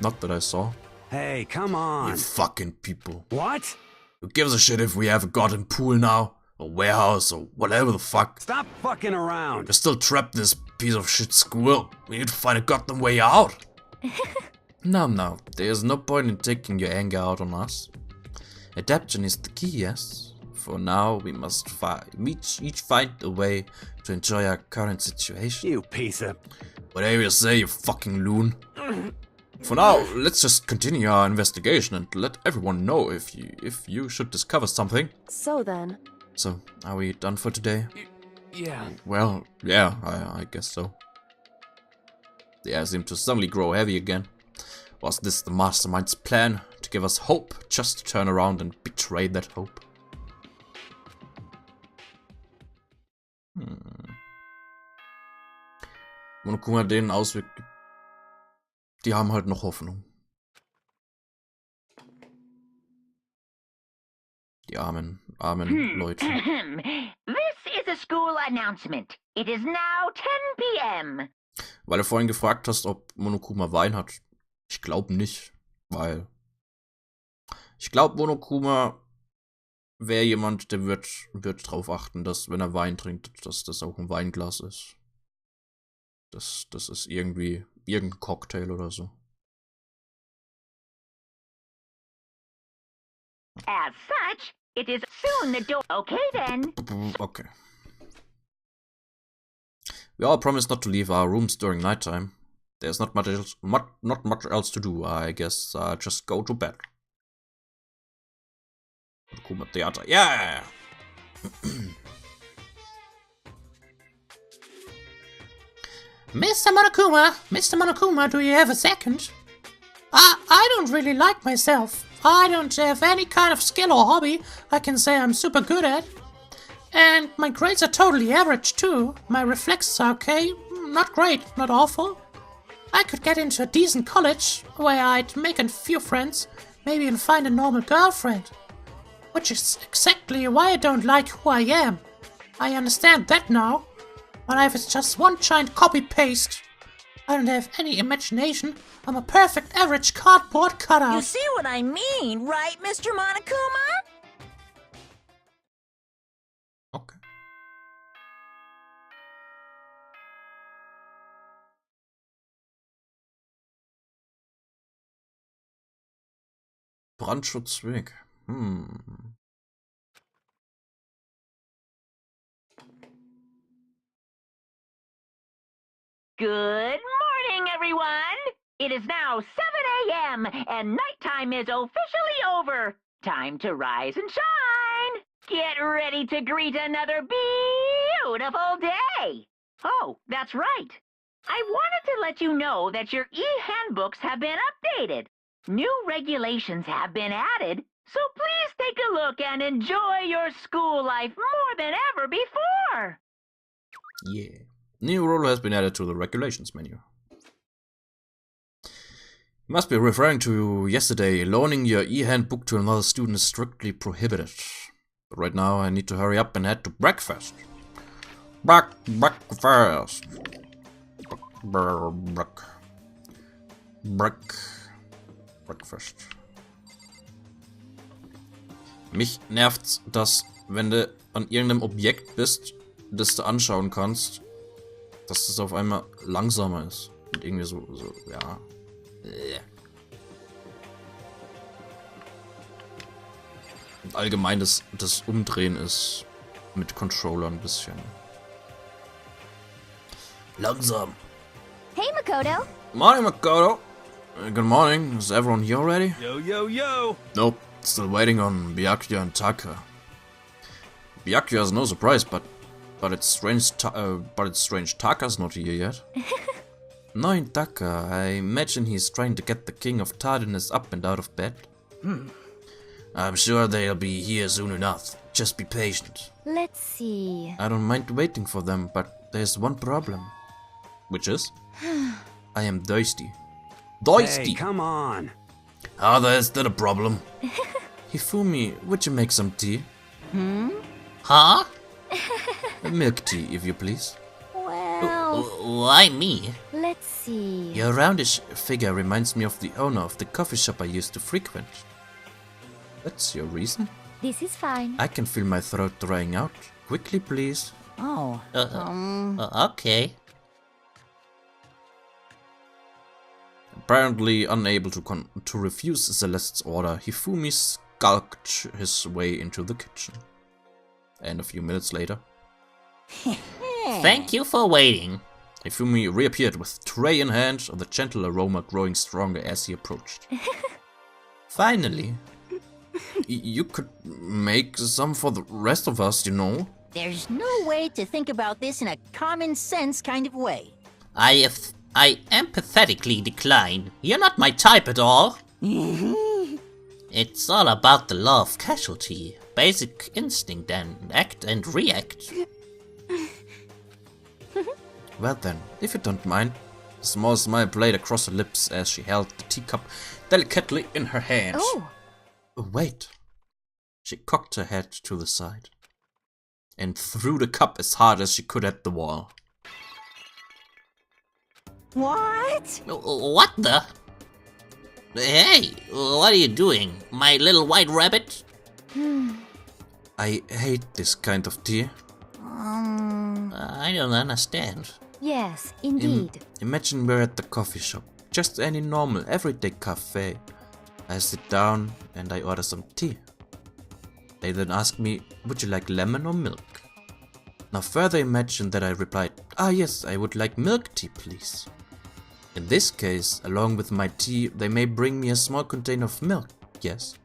S1: Not that I saw.
S3: Hey, come
S1: You
S3: on.
S1: fucking people.
S3: What?
S1: Who gives a shit if we have a goddamn pool now? Or warehouse, or whatever the fuck?
S3: Stop fucking around.
S1: We're still trapped in this piece of shit school. We need to find a goddamn way out. No, there's no point in taking your anger out on us. Adaptation is the key, yes. For now, we must each find a way to enjoy our current situation.
S3: You piece of...
S1: Whatever you say, you fucking loon. For now, let's just continue our investigation and let everyone know if you should discover something.
S9: So then,
S1: So, are we done for today?
S4: Yeah.
S1: Well, yeah, I guess so. The air seemed to suddenly grow heavy again. Was this the mastermind's plan to give us hope, just to turn around and betray that hope? Monokuma, den Ausweg, die haben halt noch Hoffnung. Die armen Leute.
S7: This is a school announcement. It is now 10 p.m.
S1: Weil du vorhin gefragt hast, ob Monokuma Wein hat. Ich glaube nicht, weil ich glaube, Monokuma wäre jemand, der wird drauf achten, dass, wenn er Wein trinkt, dass das auch ein Weinglas ist. Das ist irgendein Cocktail oder so.
S7: As such, it is soon the door. Okay then.
S1: Okay. We all promise not to leave our rooms during nighttime. There's not much else to do. I guess I'll just go to bed. Kuma Theater. Yeah!
S2: Mr. Monokuma, do you have a second? I don't really like myself. I don't have any kind of skill or hobby I can say I'm super good at. And my grades are totally average too. My reflexes are okay, not great, not awful. I could get into a decent college where I'd make a few friends, maybe even find a normal girlfriend. Which is exactly why I don't like who I am. I understand that now. My life is just one giant copy-paste. I don't have any imagination. I'm a perfect average cardboard cutout.
S10: You see what I mean, right, Mr. Monokuma?
S1: Okay. Brandschutz weg.
S7: Good morning, everyone! It is now 7 a.m. and nighttime is officially over. Time to rise and shine! Get ready to greet another beautiful day! Oh, that's right. I wanted to let you know that your e-handbooks have been updated. New regulations have been added, so please take a look and enjoy your school life more than ever before!
S1: Yeah. New rule has been added to the regulations menu. You must be referring to yesterday. Loaning your e-handbook to another student is strictly prohibited. But right now I need to hurry up and head to breakfast. Breakfast. Breakfast. Mich nervt's, dass, wenn du an irgendeinem Objekt bist, das du anschauen kannst, dass das auf einmal langsamer ist. Und irgendwie so ja. Und allgemein das Umdrehen ist mit Controller ein bisschen langsam.
S5: Hey, Makoto.
S1: Morning, Makoto. Good morning. Is everyone here already?
S3: Yo, yo, yo!
S1: Nope. Still waiting on Byakuya and Taka. Byakuya is no surprise, but it's strange. Taka's not here yet. Knowing Taka, I imagine he's trying to get the King of Tardiness up and out of bed. I'm sure they'll be here soon enough. Just be patient.
S5: Let's see.
S1: I don't mind waiting for them, but there's one problem. Which is? I am thirsty.
S3: Hey, come on.
S1: Ah, there's that a problem. Hifumi, would you make some tea?
S6: Huh?
S1: Milk tea, if you please.
S5: Well,
S6: Why me?
S5: let's see.
S1: Your roundish figure reminds me of the owner of the coffee shop I used to frequent. That's your reason?
S5: This is fine.
S1: I can feel my throat drying out. Quickly, please.
S10: Oh,
S6: Okay.
S1: Apparently unable to refuse Celeste's order, Hifumi skulked his way into the kitchen. And a few minutes later,
S6: Thank you for waiting.
S1: Hifumi reappeared with tray in hand, the gentle aroma growing stronger as he approached. Finally. You could make some for the rest of us, you know.
S10: there's no way to think about this in a common sense kind of way.
S6: I empathetically decline. You're not my type at all. It's all about the law of casualty. Basic instinct and act and react.
S1: Well then, if you don't mind. A small smile played across her lips as she held the teacup delicately in her hand.
S5: Oh,
S1: Wait. She cocked her head to the side and threw the cup as hard as she could at the wall.
S10: What?
S6: What the? Hey, what are you doing, my little white rabbit?
S1: I hate this kind of tea.
S6: I don't understand.
S5: Yes, indeed.
S1: Imagine we're at the coffee shop. Just any normal, everyday cafe. I sit down and I order some tea. They then ask me, would you like lemon or milk? Now further imagine that I replied, yes, I would like milk tea, please. In this case, along with my tea, they may bring me a small container of milk, yes.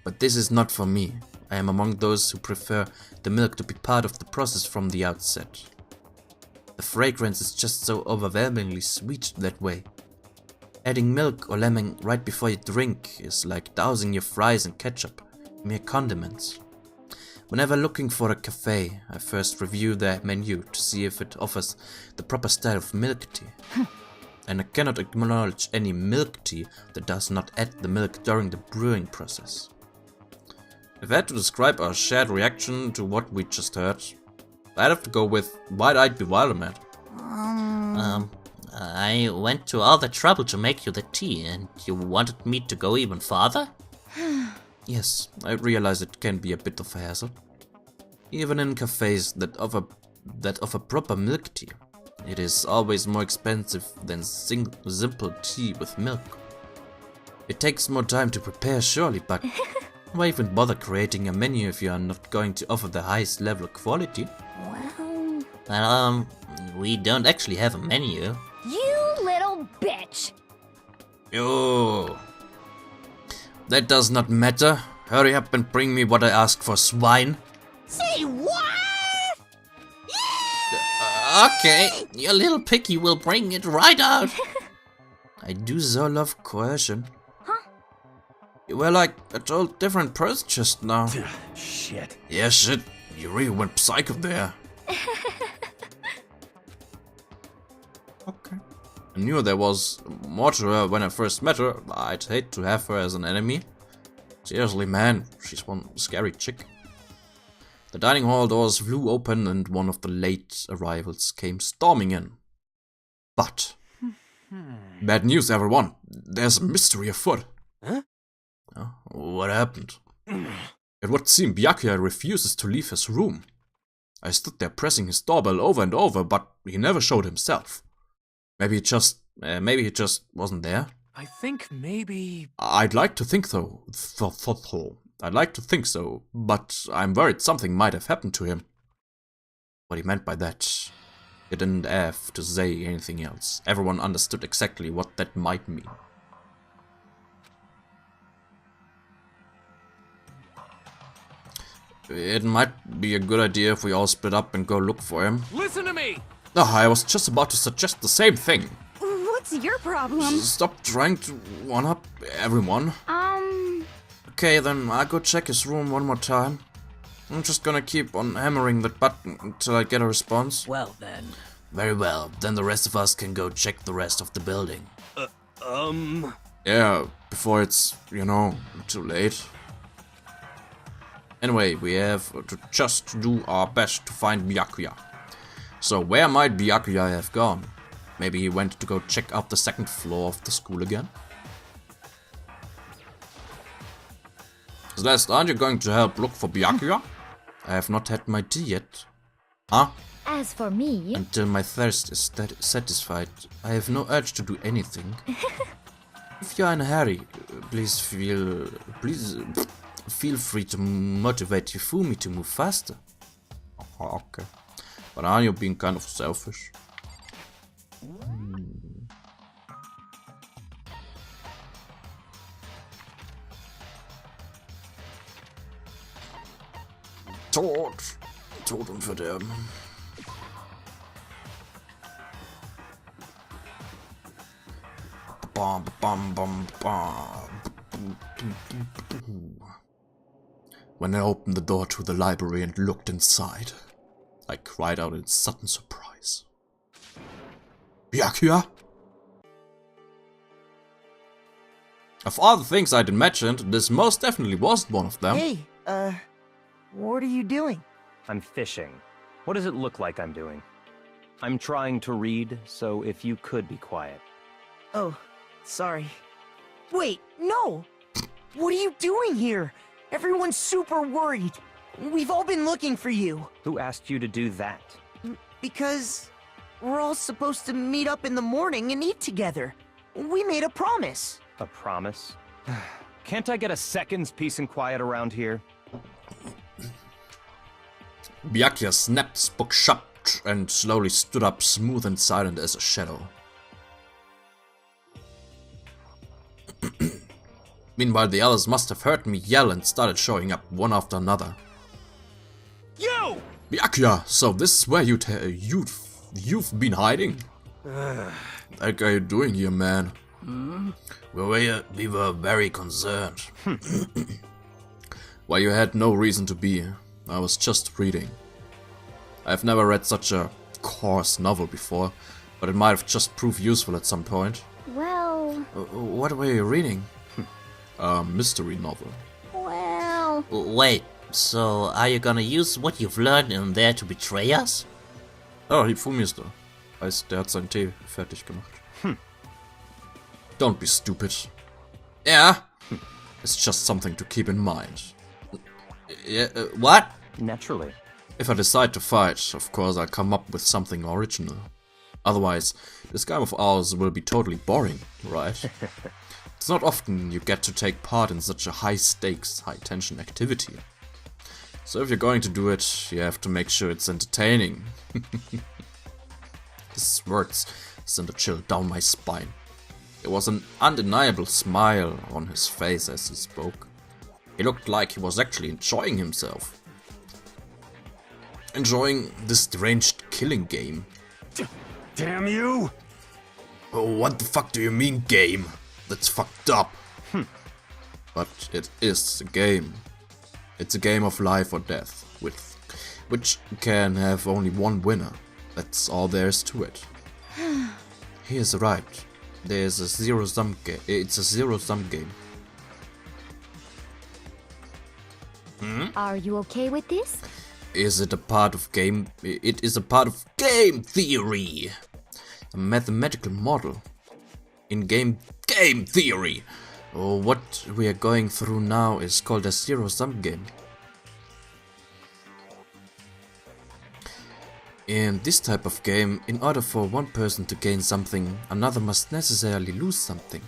S1: But this is not for me. I am among those who prefer the milk to be part of the process from the outset. The fragrance is just so overwhelmingly sweet that way. Adding milk or lemon right before you drink is like dousing your fries in ketchup, mere condiments. Whenever looking for a cafe, I first review their menu to see if it offers the proper style of milk tea. And I cannot acknowledge any milk tea that does not add the milk during the brewing process. If I had to describe our shared reaction to what we just heard, I'd have to go with wide-eyed bewilderment.
S6: I went to all the trouble to make you the tea, and you wanted me to go even farther?
S1: Yes, I realize it can be a bit of a hassle. Even in cafes that offer proper milk tea, it is always more expensive than simple tea with milk. It takes more time to prepare, surely, but why even bother creating a menu if you are not going to offer the highest level of quality?
S6: Well, we don't actually have a menu.
S5: You little bitch!
S1: Oh, that does not matter. Hurry up and bring me what I asked for, swine.
S10: Say what?
S6: Okay, your little picky will bring it right out.
S1: I do so love coercion. You were like a total different person just now.
S3: Shit.
S1: Yeah, shit. You really went psycho there. Okay. I knew there was more to her when I first met her. I'd hate to have her as an enemy. Seriously, man, she's one scary chick. The dining hall doors flew open and one of the late arrivals came storming in. But... bad news, everyone. There's a mystery afoot.
S3: Huh?
S1: What happened? It would seem Byakuya refuses to leave his room. I stood there pressing his doorbell over and over, but he never showed himself. Maybe he just wasn't there.
S4: I think maybe...
S1: I'd like to think so. I'd like to think so, but I'm worried something might have happened to him. What he meant by that, he didn't have to say anything else. Everyone understood exactly what that might mean. It might be a good idea if we all split up and go look for him.
S4: Listen to me!
S1: Oh, I was just about to suggest the same thing.
S5: What's your problem?
S1: Stop trying to one-up everyone. Okay, then I'll go check his room one more time. I'm just gonna keep on hammering that button until I get a response.
S8: Well then.
S6: Very well, then the rest of us can go check the rest of the building.
S1: Yeah, before it's, too late. Anyway, we have to just do our best to find Byakuya. So where might Byakuya have gone? Maybe he went to go check out the second floor of the school again? Celeste, aren't you going to help look for Byakuya? I have not had my tea yet. Huh?
S5: As for me...
S1: Until my thirst is satisfied, I have no urge to do anything. If you're in a hurry, please feel free to motivate Yufumi to move faster. Okay. But aren't you being kind of selfish? Tod und Verderben. Bam, bam, bam, bam. When I opened the door to the library and looked inside, I cried out in sudden surprise. Byakuya? Of all the things I'd imagined, this most definitely wasn't one of them.
S11: Hey, what are you doing?
S3: I'm fishing. What does it look like I'm doing? I'm trying to read, so if you could be quiet.
S11: Oh, sorry. Wait, no! What are you doing here? Everyone's super worried. We've all been looking for you.
S3: Who asked you to do that?
S11: Because we're all supposed to meet up in the morning and eat together. We made a promise.
S3: A promise? Can't I get a second's peace and quiet around here?
S1: Byakuya snapped his book shut and slowly stood up, smooth and silent as a shadow. Meanwhile, the others must have heard me yell and started showing up one after another.
S3: You!
S1: Byakuya, so this is where you've been hiding? What are you doing here, man? We were very concerned. Well, you had no reason to be. I was just reading. I've never read such a coarse novel before, but it might have just proved useful at some point.
S5: Well...
S1: What were you reading? A mystery novel.
S5: Well...
S6: Wait, so are you gonna use what you've learned in there to betray us?
S1: Oh, Hifumi ist da. Heißt, der hat seinen Tee fertig gemacht. Don't be stupid. Yeah? It's just something to keep in mind.
S6: What?
S3: Naturally.
S1: If I decide to fight, of course I'll come up with something original. Otherwise, this game of ours will be totally boring, right? It's not often you get to take part in such a high-stakes, high-tension activity. So if you're going to do it, you have to make sure it's entertaining. His words sent a chill down my spine. There was an undeniable smile on his face as he spoke. He looked like he was actually enjoying himself. Enjoying this deranged killing game.
S12: Damn you!
S1: Oh, what the fuck do you mean, game? That's fucked up. But it is a game. It's a game of life or death, which can have only one winner. That's all there is to it. He is right. There's a zero-sum game. It's a zero-sum game.
S5: Are you okay with this?
S1: Is it a part of game? It is a part of game theory. A mathematical model. In game theory. What we are going through now is called a zero-sum game. In this type of game, in order for one person to gain something, another must necessarily lose something.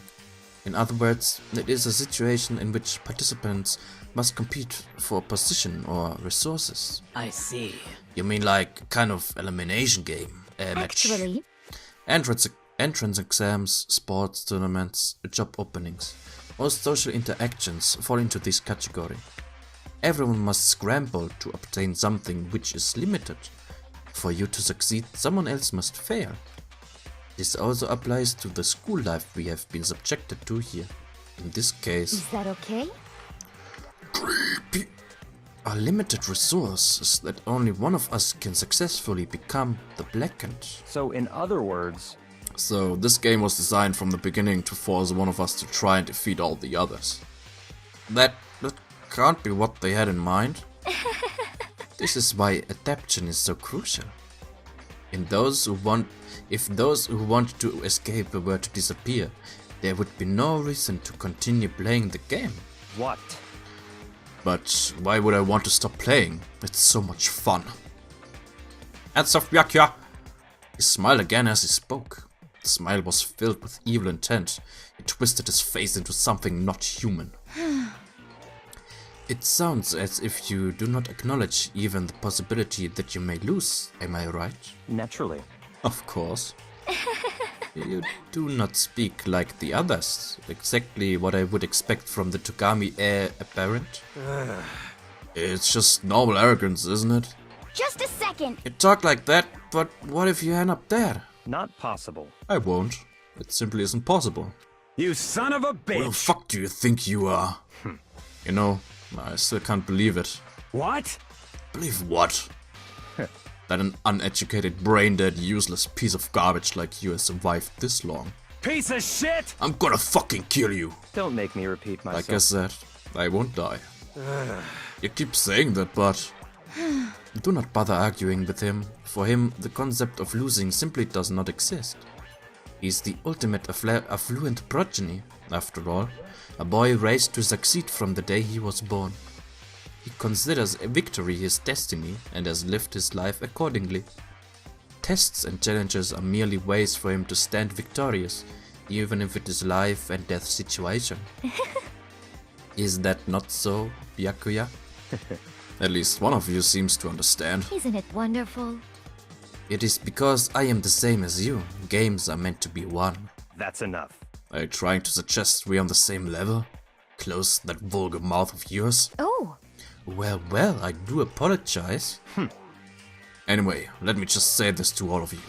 S1: In other words, it is a situation in which participants must compete for position or resources.
S8: I see.
S1: You mean like kind of elimination game?
S5: Actually.
S1: Entrance exams, sports tournaments, job openings. Most social interactions fall into this category. Everyone must scramble to obtain something which is limited. For you to succeed, someone else must fail. This also applies to the school life we have been subjected to here. In this case...
S5: Is that okay?
S1: Creepy. A limited resource is that only one of us can successfully become the Blackened.
S3: So in other words...
S1: So this game was designed from the beginning to force one of us to try and defeat all the others. That can't be what they had in mind. This is why adaptation is so crucial. If those who want to escape were to disappear, there would be no reason to continue playing the game.
S3: What?
S1: But why would I want to stop playing? It's so much fun. Hands off, Byakuya! He smiled again as he spoke. The smile was filled with evil intent. He twisted his face into something not human. It sounds as if you do not acknowledge even the possibility that you may lose, am I right?
S3: Naturally.
S1: Of course. You do not speak like the others. Exactly what I would expect from the Togami heir apparent. It's just normal arrogance, isn't it?
S5: Just a second!
S1: You talk like that, but what if you end up dead?
S3: Not possible.
S1: I won't. It simply isn't possible.
S12: You son of a bitch!
S1: Who the fuck do you think you are? You know, I still can't believe it.
S12: What?
S1: Believe what? That an uneducated, brain-dead, useless piece of garbage like you has survived this long.
S12: Piece of shit!
S1: I'm gonna fucking kill you!
S3: Don't make me repeat myself.
S1: Like I said, I won't die. You keep saying that, but... do not bother arguing with him. For him, the concept of losing simply does not exist. He's the ultimate affluent progeny, after all. A boy raised to succeed from the day he was born. He considers a victory his destiny and has lived his life accordingly. Tests and challenges are merely ways for him to stand victorious, even if it is life and death situation. Is that not so, Byakuya? At least one of you seems to understand.
S5: Isn't it wonderful?
S1: It is because I am the same as you. Games are meant to be won.
S3: That's enough.
S1: Are you trying to suggest we're on the same level? Close that vulgar mouth of yours.
S5: Oh.
S1: Well, I do apologize. Anyway, let me just say this to all of you.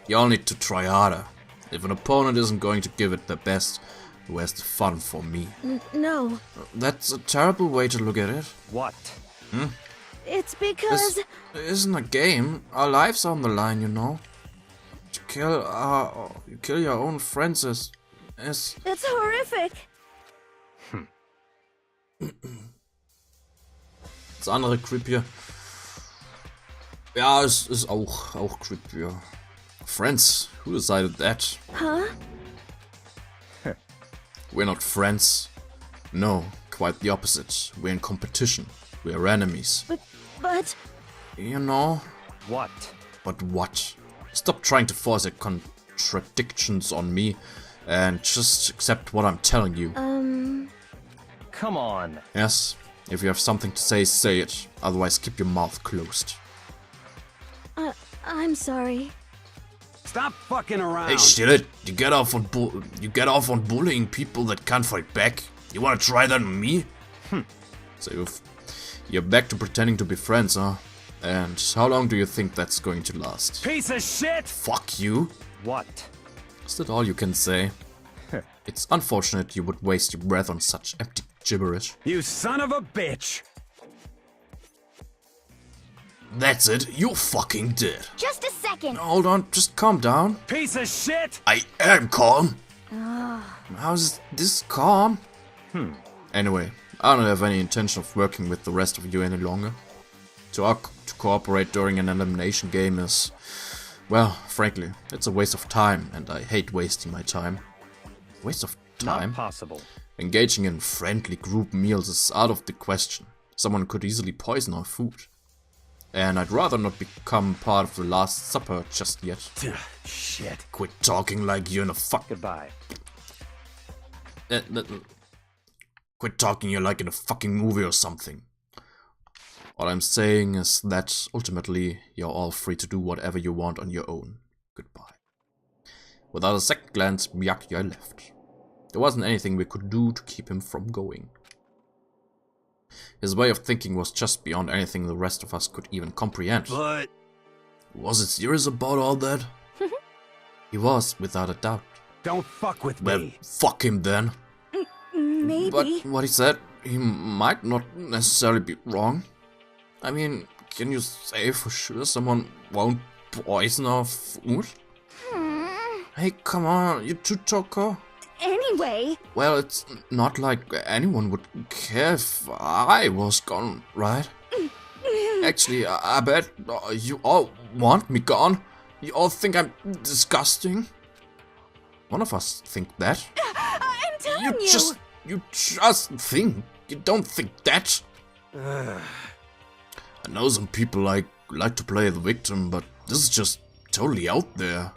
S1: You all need to try harder. If an opponent isn't going to give it their best, where's the fun for me?
S9: No.
S1: That's a terrible way to look at it.
S3: What?
S9: It's because...
S1: This isn't a game. Our lives are on the line, you know. You kill your own friends is...
S9: It's horrific.
S1: Das andere creepier. Ja, es ist auch creepier. Friends? Who decided that?
S9: Huh?
S1: We're not friends. No, quite the opposite. We're in competition. We're enemies.
S9: But...
S1: You know?
S3: What?
S1: But what? Stop trying to force your contradictions on me and just accept what I'm telling you.
S3: Come on.
S1: Yes, if you have something to say, say it. Otherwise, keep your mouth closed.
S9: I'm sorry.
S12: Stop fucking around.
S1: Hey, shit it! You get off on bullying people that can't fight back. You wanna try that on me? So you're back to pretending to be friends, huh? And how long do you think that's going to last?
S12: Piece of shit!
S1: Fuck you!
S3: What?
S1: Is that all you can say? It's unfortunate you would waste your breath on such empty gibberish.
S12: You son of a bitch!
S1: That's it, you're fucking dead.
S5: Just a second.
S1: Hold on, just calm down.
S12: Piece of shit!
S1: I am calm. How's this calm? Anyway, I don't have any intention of working with the rest of you any longer. To cooperate during an elimination game is, well, frankly, it's a waste of time, and I hate wasting my time. Waste of time?
S3: Not possible.
S1: Engaging in friendly group meals is out of the question. Someone could easily poison our food. And I'd rather not become part of the Last Supper just yet.
S12: Shit.
S1: Quit talking like you're in a
S3: Goodbye.
S1: Quit talking you're like in a fucking movie or something. All I'm saying is that, ultimately, you're all free to do whatever you want on your own. Goodbye. Without a second glance, Byakuya left. There wasn't anything we could do to keep him from going. His way of thinking was just beyond anything the rest of us could even comprehend.
S12: But...
S1: Was it serious about all that? He was, without a doubt.
S12: Don't fuck with
S1: Well,
S12: me.
S1: fuck him then.
S9: Maybe.
S1: But what he said, he might not necessarily be wrong. I mean, can you say for sure someone won't poison our food? Hey, come on, you two talker.
S9: Anyway.
S1: Well, it's not like anyone would care if I was gone, right? Actually, I bet you all want me gone. You all think I'm disgusting. One of us think that.
S9: I'm telling you.
S1: You just think. You don't think that. I know some people like to play the victim, but this is just totally out there.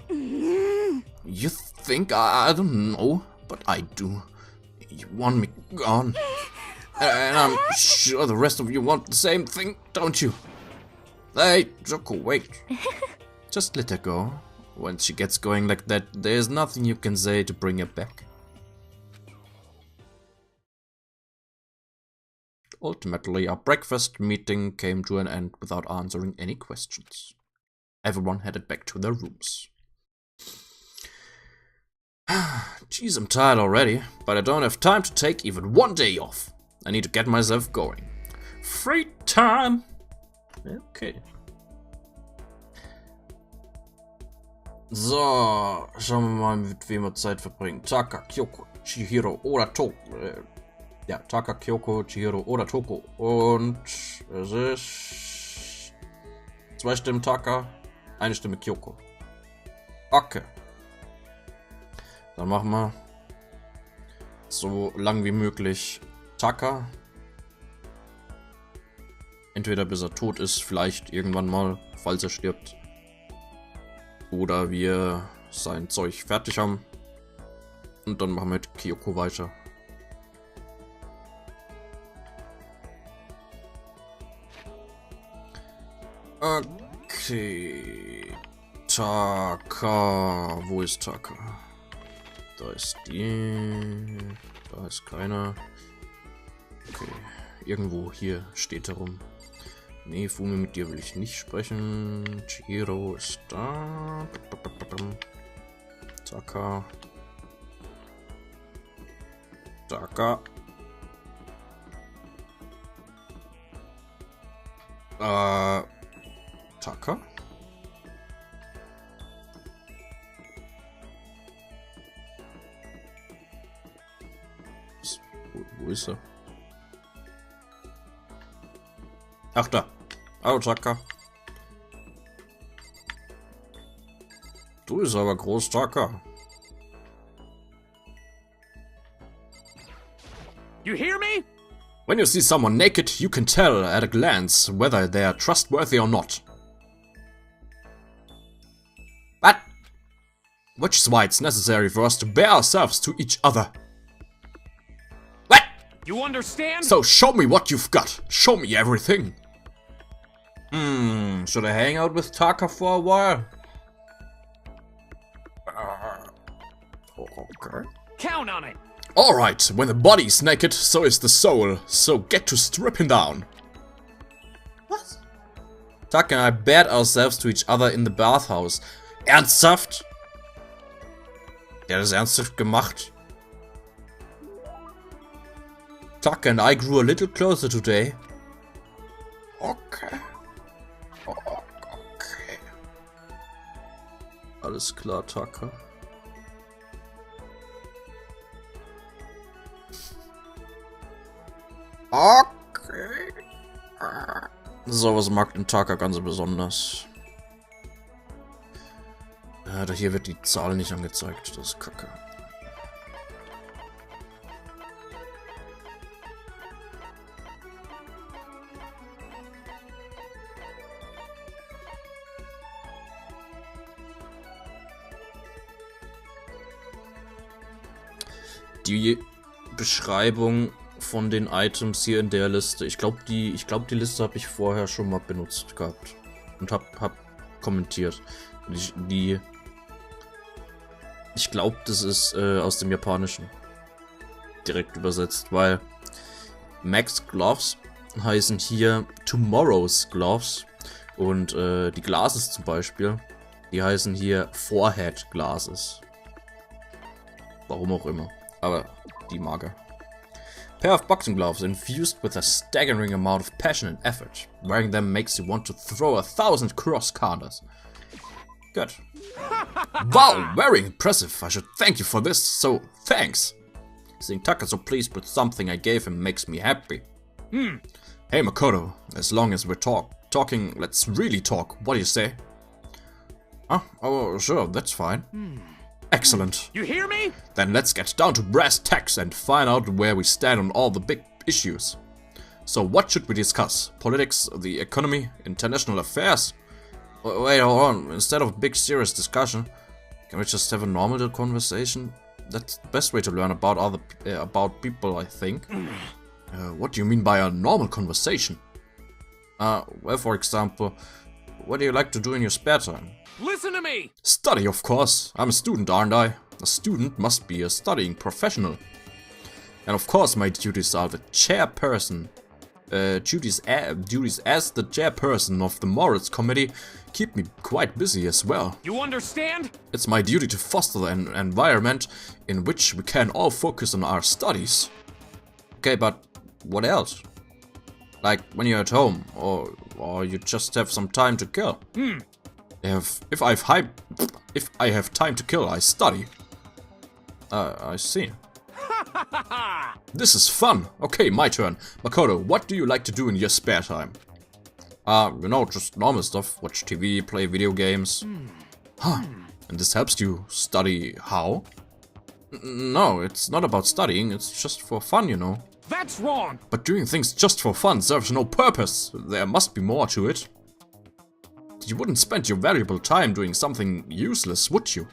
S1: You think I don't know, but I do. You want me gone. And I'm sure the rest of you want the same thing, don't you? Hey, Joko, wait. Just let her go. When she gets going like that, there's nothing you can say to bring her back. Ultimately, our breakfast meeting came to an end without answering any questions. Everyone headed back to their rooms. Jeez, I'm tired already, but I don't have time to take even one day off. I need to get myself going. Free time! Okay. So, schauen wir mal, mit wem wir Zeit verbringen. Taka, Kyoko, Chihiro oder Toko. Ja, Taka, Kyoko, Chihiro oder Toko. Und es ist 2 Stimmen Taka, 1 Stimme Kyoko. Okay. Dann machen wir so lang wie möglich Taka. Entweder bis er tot ist, vielleicht irgendwann mal, falls er stirbt. Oder wir sein Zeug fertig haben. Und dann machen wir mit Kyoko weiter. Okay. Taka. Wo ist Taka? Da ist die. Da ist keiner. Okay. Irgendwo hier steht er rum. Nee, Fumi, mit dir will ich nicht sprechen. Chihiro ist da. Taka. Taka. Taka? Wo ist er? Ach, da. Hallo, Taka. Du bist aber groß, Taka.
S4: You hear me?
S1: When you see someone naked, you can tell at a glance whether they are trustworthy or not. What? Which is why it's necessary for us to bear ourselves to each other. What?
S4: You understand?
S1: So show me what you've got. Show me everything. Should I hang out with Taka for a while? Okay.
S4: Count on it.
S1: Alright, when the body is naked, so is the soul. So get to stripping down.
S2: What?
S1: Taka and I bared ourselves to each other in the bathhouse. Ernsthaft? Der hat das ernsthaft gemacht? Taka and I grew a little closer today. Okay. Okay. Alles klar, Taka. Okay. So, was mag den Taka ganz besonders? Ja, hier wird die Zahl nicht angezeigt. Das ist kacke. Die Beschreibung von den Items hier in der Liste. Ich glaube, die Liste habe ich vorher schon mal benutzt gehabt. Und hab kommentiert. Ich glaube, das ist aus dem Japanischen. Direkt übersetzt, weil Max Gloves heißen hier Tomorrow's Gloves. Und die Glasses zum Beispiel, die heißen hier Forehead Glasses. Warum auch immer. Aber die Marke. Pair of boxing gloves infused with a staggering amount of passion and effort. Wearing them makes you want to throw 1,000 cross counters. Good. Wow, very impressive. I should thank you for this, so thanks. Seeing Taka so pleased with something I gave him makes me happy. Hey Makoto, as long as we're talking, let's really talk. What do you say? Oh, sure, that's fine. Excellent.
S4: You hear me?
S1: Then let's get down to brass tacks and find out where we stand on all the big issues. So what should we discuss? Politics, the economy, international affairs? Wait, hold on. Instead of a big serious discussion, can we just have a normal conversation? That's the best way to learn about about people, I think. What do you mean by a normal conversation? Well, for example, what do you like to do in your spare time?
S4: Listen to me!
S1: Study, of course. I'm a student, aren't I? A student must be a studying professional. And of course my duties are the chairperson. Duties as the chairperson of the Morals Committee keep me quite busy as well.
S4: You understand?
S1: It's my duty to foster an environment in which we can all focus on our studies. Okay, but what else? Like when you're at home, or you just have some time to kill. If I have time to kill, I study. I see. This is fun. Okay, my turn. Makoto, what do you like to do in your spare time? You know, just normal stuff. Watch TV, play video games. Huh. And this helps you study how? No, it's not about studying. It's just for fun, you know.
S4: That's wrong!
S1: But doing things just for fun serves no purpose. There must be more to it. You wouldn't spend your valuable time doing something useless, would you?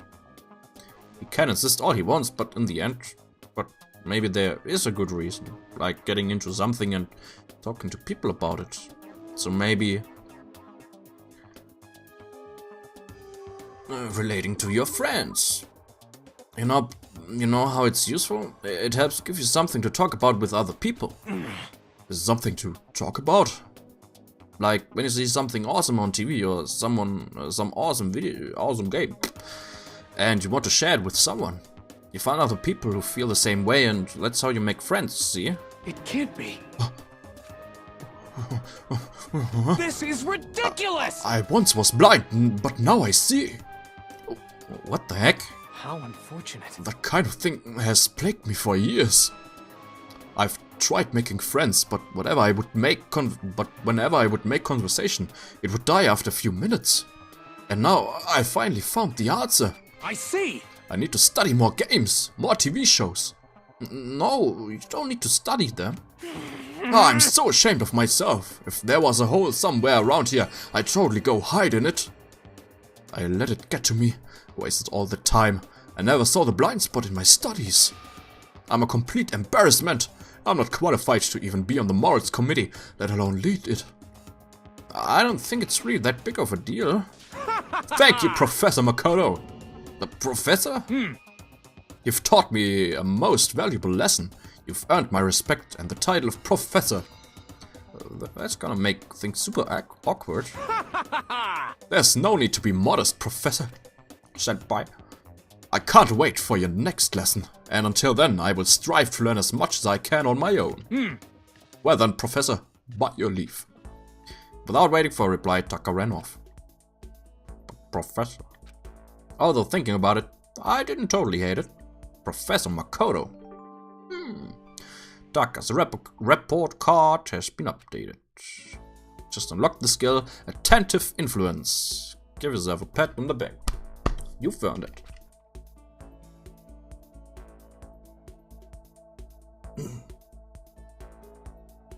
S1: He can insist all he wants, but in the end... But maybe there is a good reason. Like getting into something and talking to people about it. So maybe... relating to your friends. You know how it's useful? It helps give you something to talk about with other people. There's something to talk about. Like when you see something awesome on TV or some awesome game, and you want to share it with someone. You find other people who feel the same way, and that's how you make friends, see?
S4: It can't be. This is ridiculous!
S1: I once was blind, but now I see. What the heck?
S4: How unfortunate.
S1: That kind of thing has plagued me for years. I've tried making friends, but whenever I would make conversation, it would die after a few minutes. And now I finally found the answer.
S4: I see.
S1: I need to study more games, more TV shows. No, you don't need to study them. Oh, I'm so ashamed of myself. If there was a hole somewhere around here, I'd totally go hide in it. I let it get to me, wasted all the time. I never saw the blind spot in my studies. I'm a complete embarrassment. I'm not qualified to even be on the morals committee, let alone lead it. I don't think it's really that big of a deal. Thank you, Professor Makoto. The professor? You've taught me a most valuable lesson. You've earned my respect and the title of professor. That's gonna make things super awkward. There's no need to be modest, Professor Senpai. I can't wait for your next lesson, and until then I will strive to learn as much as I can on my own. Well then, Professor, by your leave. Without waiting for a reply, Taka ran off. Professor. Although thinking about it, I didn't totally hate it. Professor Makoto. Taka's report card has been updated. Just unlock the skill Attentive Influence. Give yourself a pat on the back. You found it.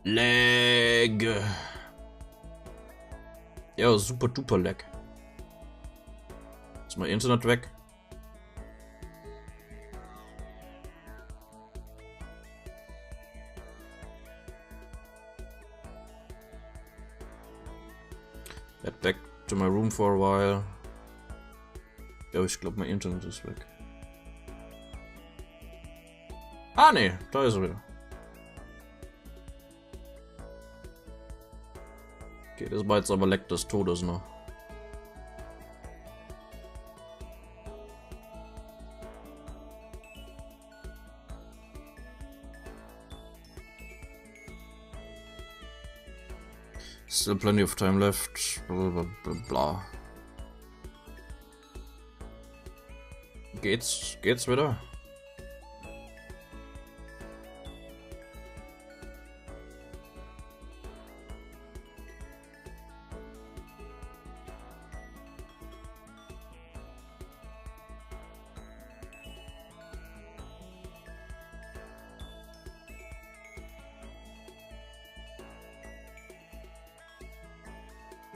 S1: Lag. Ja, super duper Lag. Ist mein Internet weg? Head back to my room for a while. Ja, ich glaube, mein Internet ist weg. Ah, ne, da ist er wieder. Okay, das war jetzt aber Leck des Todes noch. Still plenty of time left. Blah, blah, blah, blah. Geht's wieder?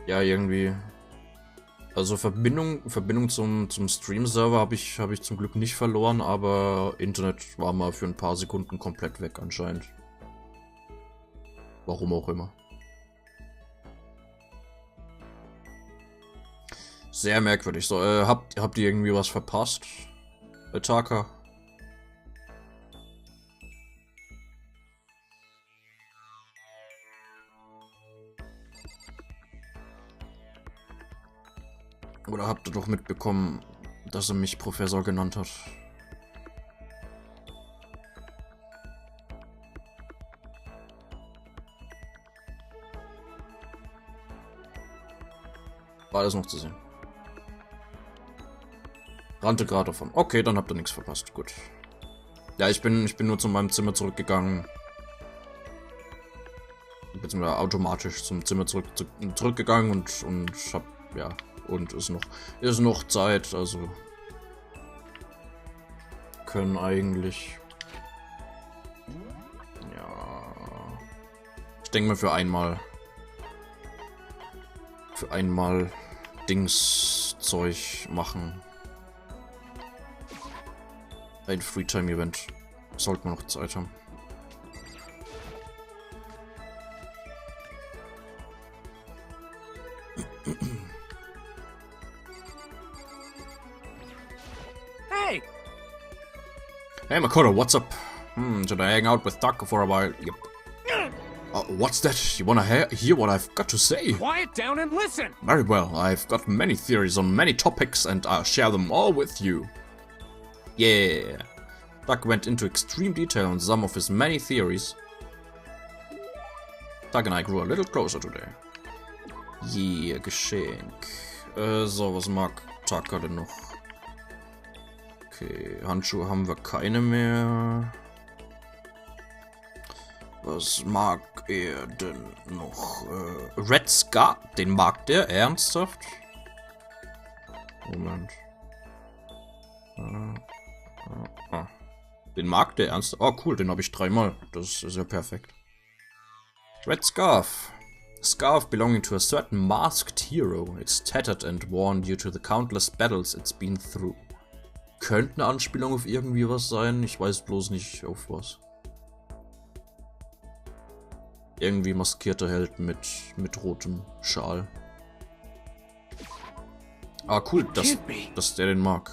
S1: Ja, irgendwie. Also Verbindung zum Stream-Server habe ich zum Glück nicht verloren, aber Internet war mal für ein paar Sekunden komplett weg anscheinend. Warum auch immer. Sehr merkwürdig. So, habt ihr irgendwie was verpasst? Bei Taka? Oder habt ihr doch mitbekommen, dass er mich Professor genannt hat? War alles noch zu sehen. Rannte gerade davon. Okay, dann habt ihr nichts verpasst. Gut. Ja, ich bin nur zu meinem Zimmer zurückgegangen. Beziehungsweise automatisch zum Zimmer zurückgegangen und hab, ja... Und ist noch Zeit, also können eigentlich. Ja. Ich denke mal für einmal Dings-Zeug machen. Ein Freetime-Event. Sollten wir noch Zeit haben.
S4: Hey!
S1: Hey Makoto, what's up? Should I hang out with Taka for a while? Yep. What's that? You wanna hear what I've got to say?
S4: Quiet down and listen!
S1: Very well, I've got many theories on many topics and I'll share them all with you. Yeah. Doug went into extreme detail on some of his many theories. Doug and I grew a little closer today. Yeah, Geschenk. So, was mag Taka denn noch? Okay, Handschuhe haben wir keine mehr. Was mag er denn noch? Red Scar, den mag der ernsthaft? Moment. Den mag der ernsthaft? Oh cool, den habe ich 3-mal. Das ist ja perfekt. Red Scarf. Scarf belonging to a certain masked hero. It's tattered and worn due to the countless battles it's been through. Könnte eine Anspielung auf irgendwie was sein. Ich weiß bloß nicht auf was. Irgendwie maskierter Held mit rotem Schal. Ah, cool, dass der den mag.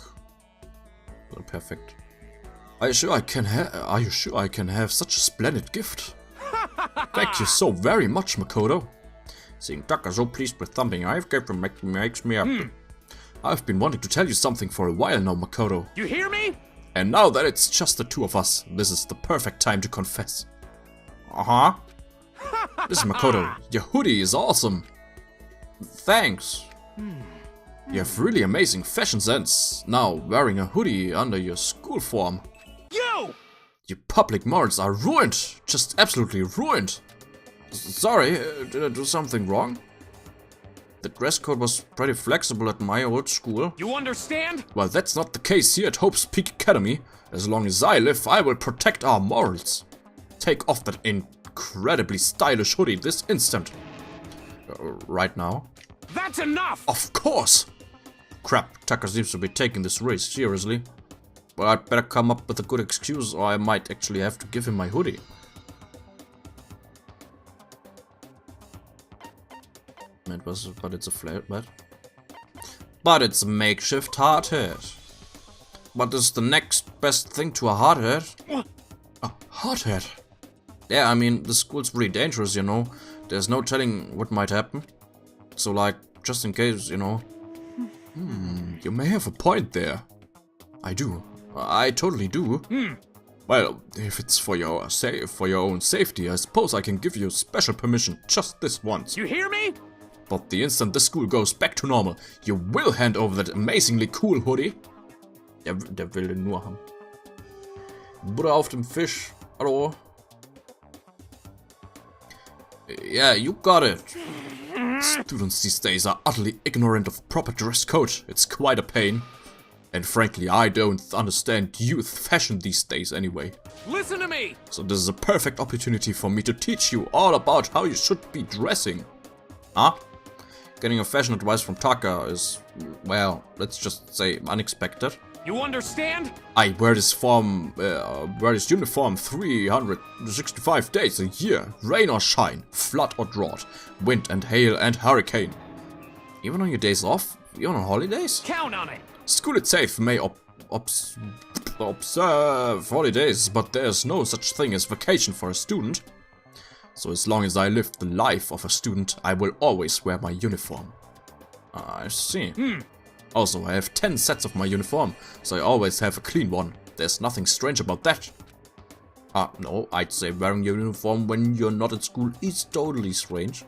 S1: So, perfekt. Are you sure I can have such a splendid gift? Thank you so very much, Makoto. Seeing Taka so pleased with something I've given makes me happy. I've been wanting to tell you something for a while now, Makoto.
S4: You hear me?
S1: And now that it's just the two of us, this is the perfect time to confess. Uh-huh. Listen, Makoto, your hoodie is awesome. Thanks. You have really amazing fashion sense. Now, wearing a hoodie under your school form. Your public morals are ruined. Just absolutely ruined. Sorry, did I do something wrong? The dress code was pretty flexible at my old school.
S4: You understand?
S1: Well, that's not the case here at Hope's Peak Academy. As long as I live, I will protect our morals. Take off that incredibly stylish hoodie this instant. Right now?
S4: That's enough!
S1: Of course! Crap, Taka seems to be taking this race seriously. But I'd better come up with a good excuse or I might actually have to give him my hoodie. But it's a flat bat. But it's a makeshift hard hat. What is the next best thing to a hard hat? A hard hat? Yeah, I mean, the school's really dangerous, you know. There's no telling what might happen. So, like, just in case, you know. You may have a point there. I do. I totally do. Well, if it's for your own safety, I suppose I can give you special permission just this once.
S4: You hear me?
S1: But the instant the school goes back to normal, you will hand over that amazingly cool hoodie. Der will den nur haben. Butter auf dem Fisch. Hallo? Yeah, you got it. Students these days are utterly ignorant of proper dress code. It's quite a pain. And frankly, I don't understand youth fashion these days anyway.
S4: Listen to me!
S1: So this is a perfect opportunity for me to teach you all about how you should be dressing. Huh? Getting a fashion advice from Taka is, well, let's just say unexpected.
S4: You understand?
S1: I wear this uniform 365 days a year, rain or shine, flood or drought, wind and hail and hurricane. Even on your days off? Even on holidays?
S4: Count on it!
S1: School itself may observe holidays, but there's no such thing as vacation for a student. So as long as I live the life of a student, I will always wear my uniform. I see. Also, I have 10 sets of my uniform, so I always have a clean one. There's nothing strange about that. No, I'd say wearing your uniform when you're not at school is totally strange.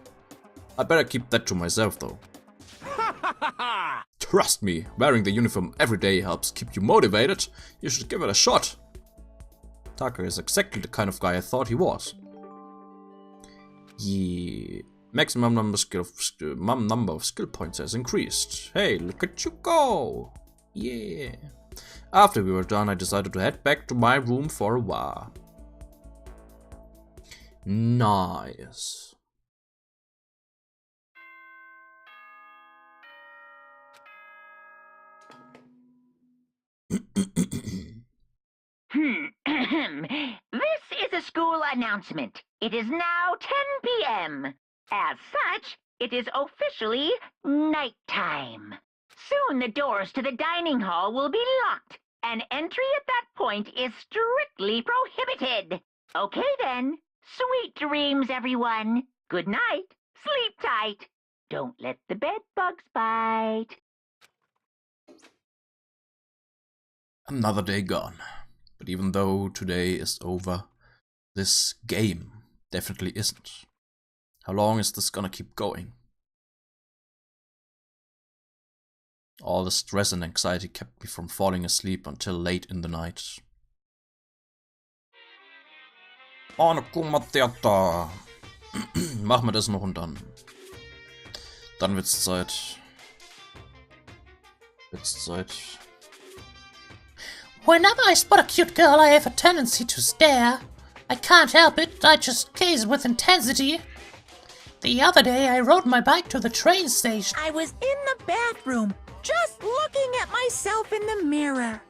S1: I better keep that to myself though. Trust me, wearing the uniform every day helps keep you motivated. You should give it a shot. Taka is exactly the kind of guy I thought he was. Yeah. Maximum number of skill points has increased. Hey, look at you go! Yeah. After we were done, I decided to head back to my room for a while. Nice.
S7: This is a school announcement. It is now 10 p.m. As such, it is officially nighttime. Soon the doors to the dining hall will be locked, and entry at that point is strictly prohibited. Okay then. Sweet dreams, everyone. Good night. Sleep tight. Don't let the bed bugs bite.
S1: Another day gone. But even though today is over, this game definitely isn't. How long is this gonna keep going? All the stress and anxiety kept me from falling asleep until late in the night. Oh, Theater. Machen wir das noch und dann. Dann wird's Zeit.
S2: Whenever I spot a cute girl, I have a tendency to stare. I can't help it, I just gaze with intensity. The other day, I rode my bike to the train station.
S13: I was in the bathroom, just looking at myself in the mirror.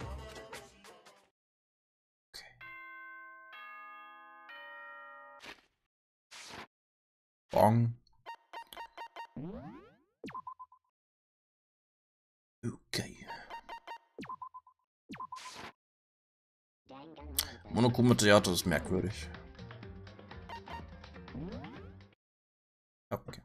S1: Bong. Okay. Monokuma-Theater ist merkwürdig. Okay.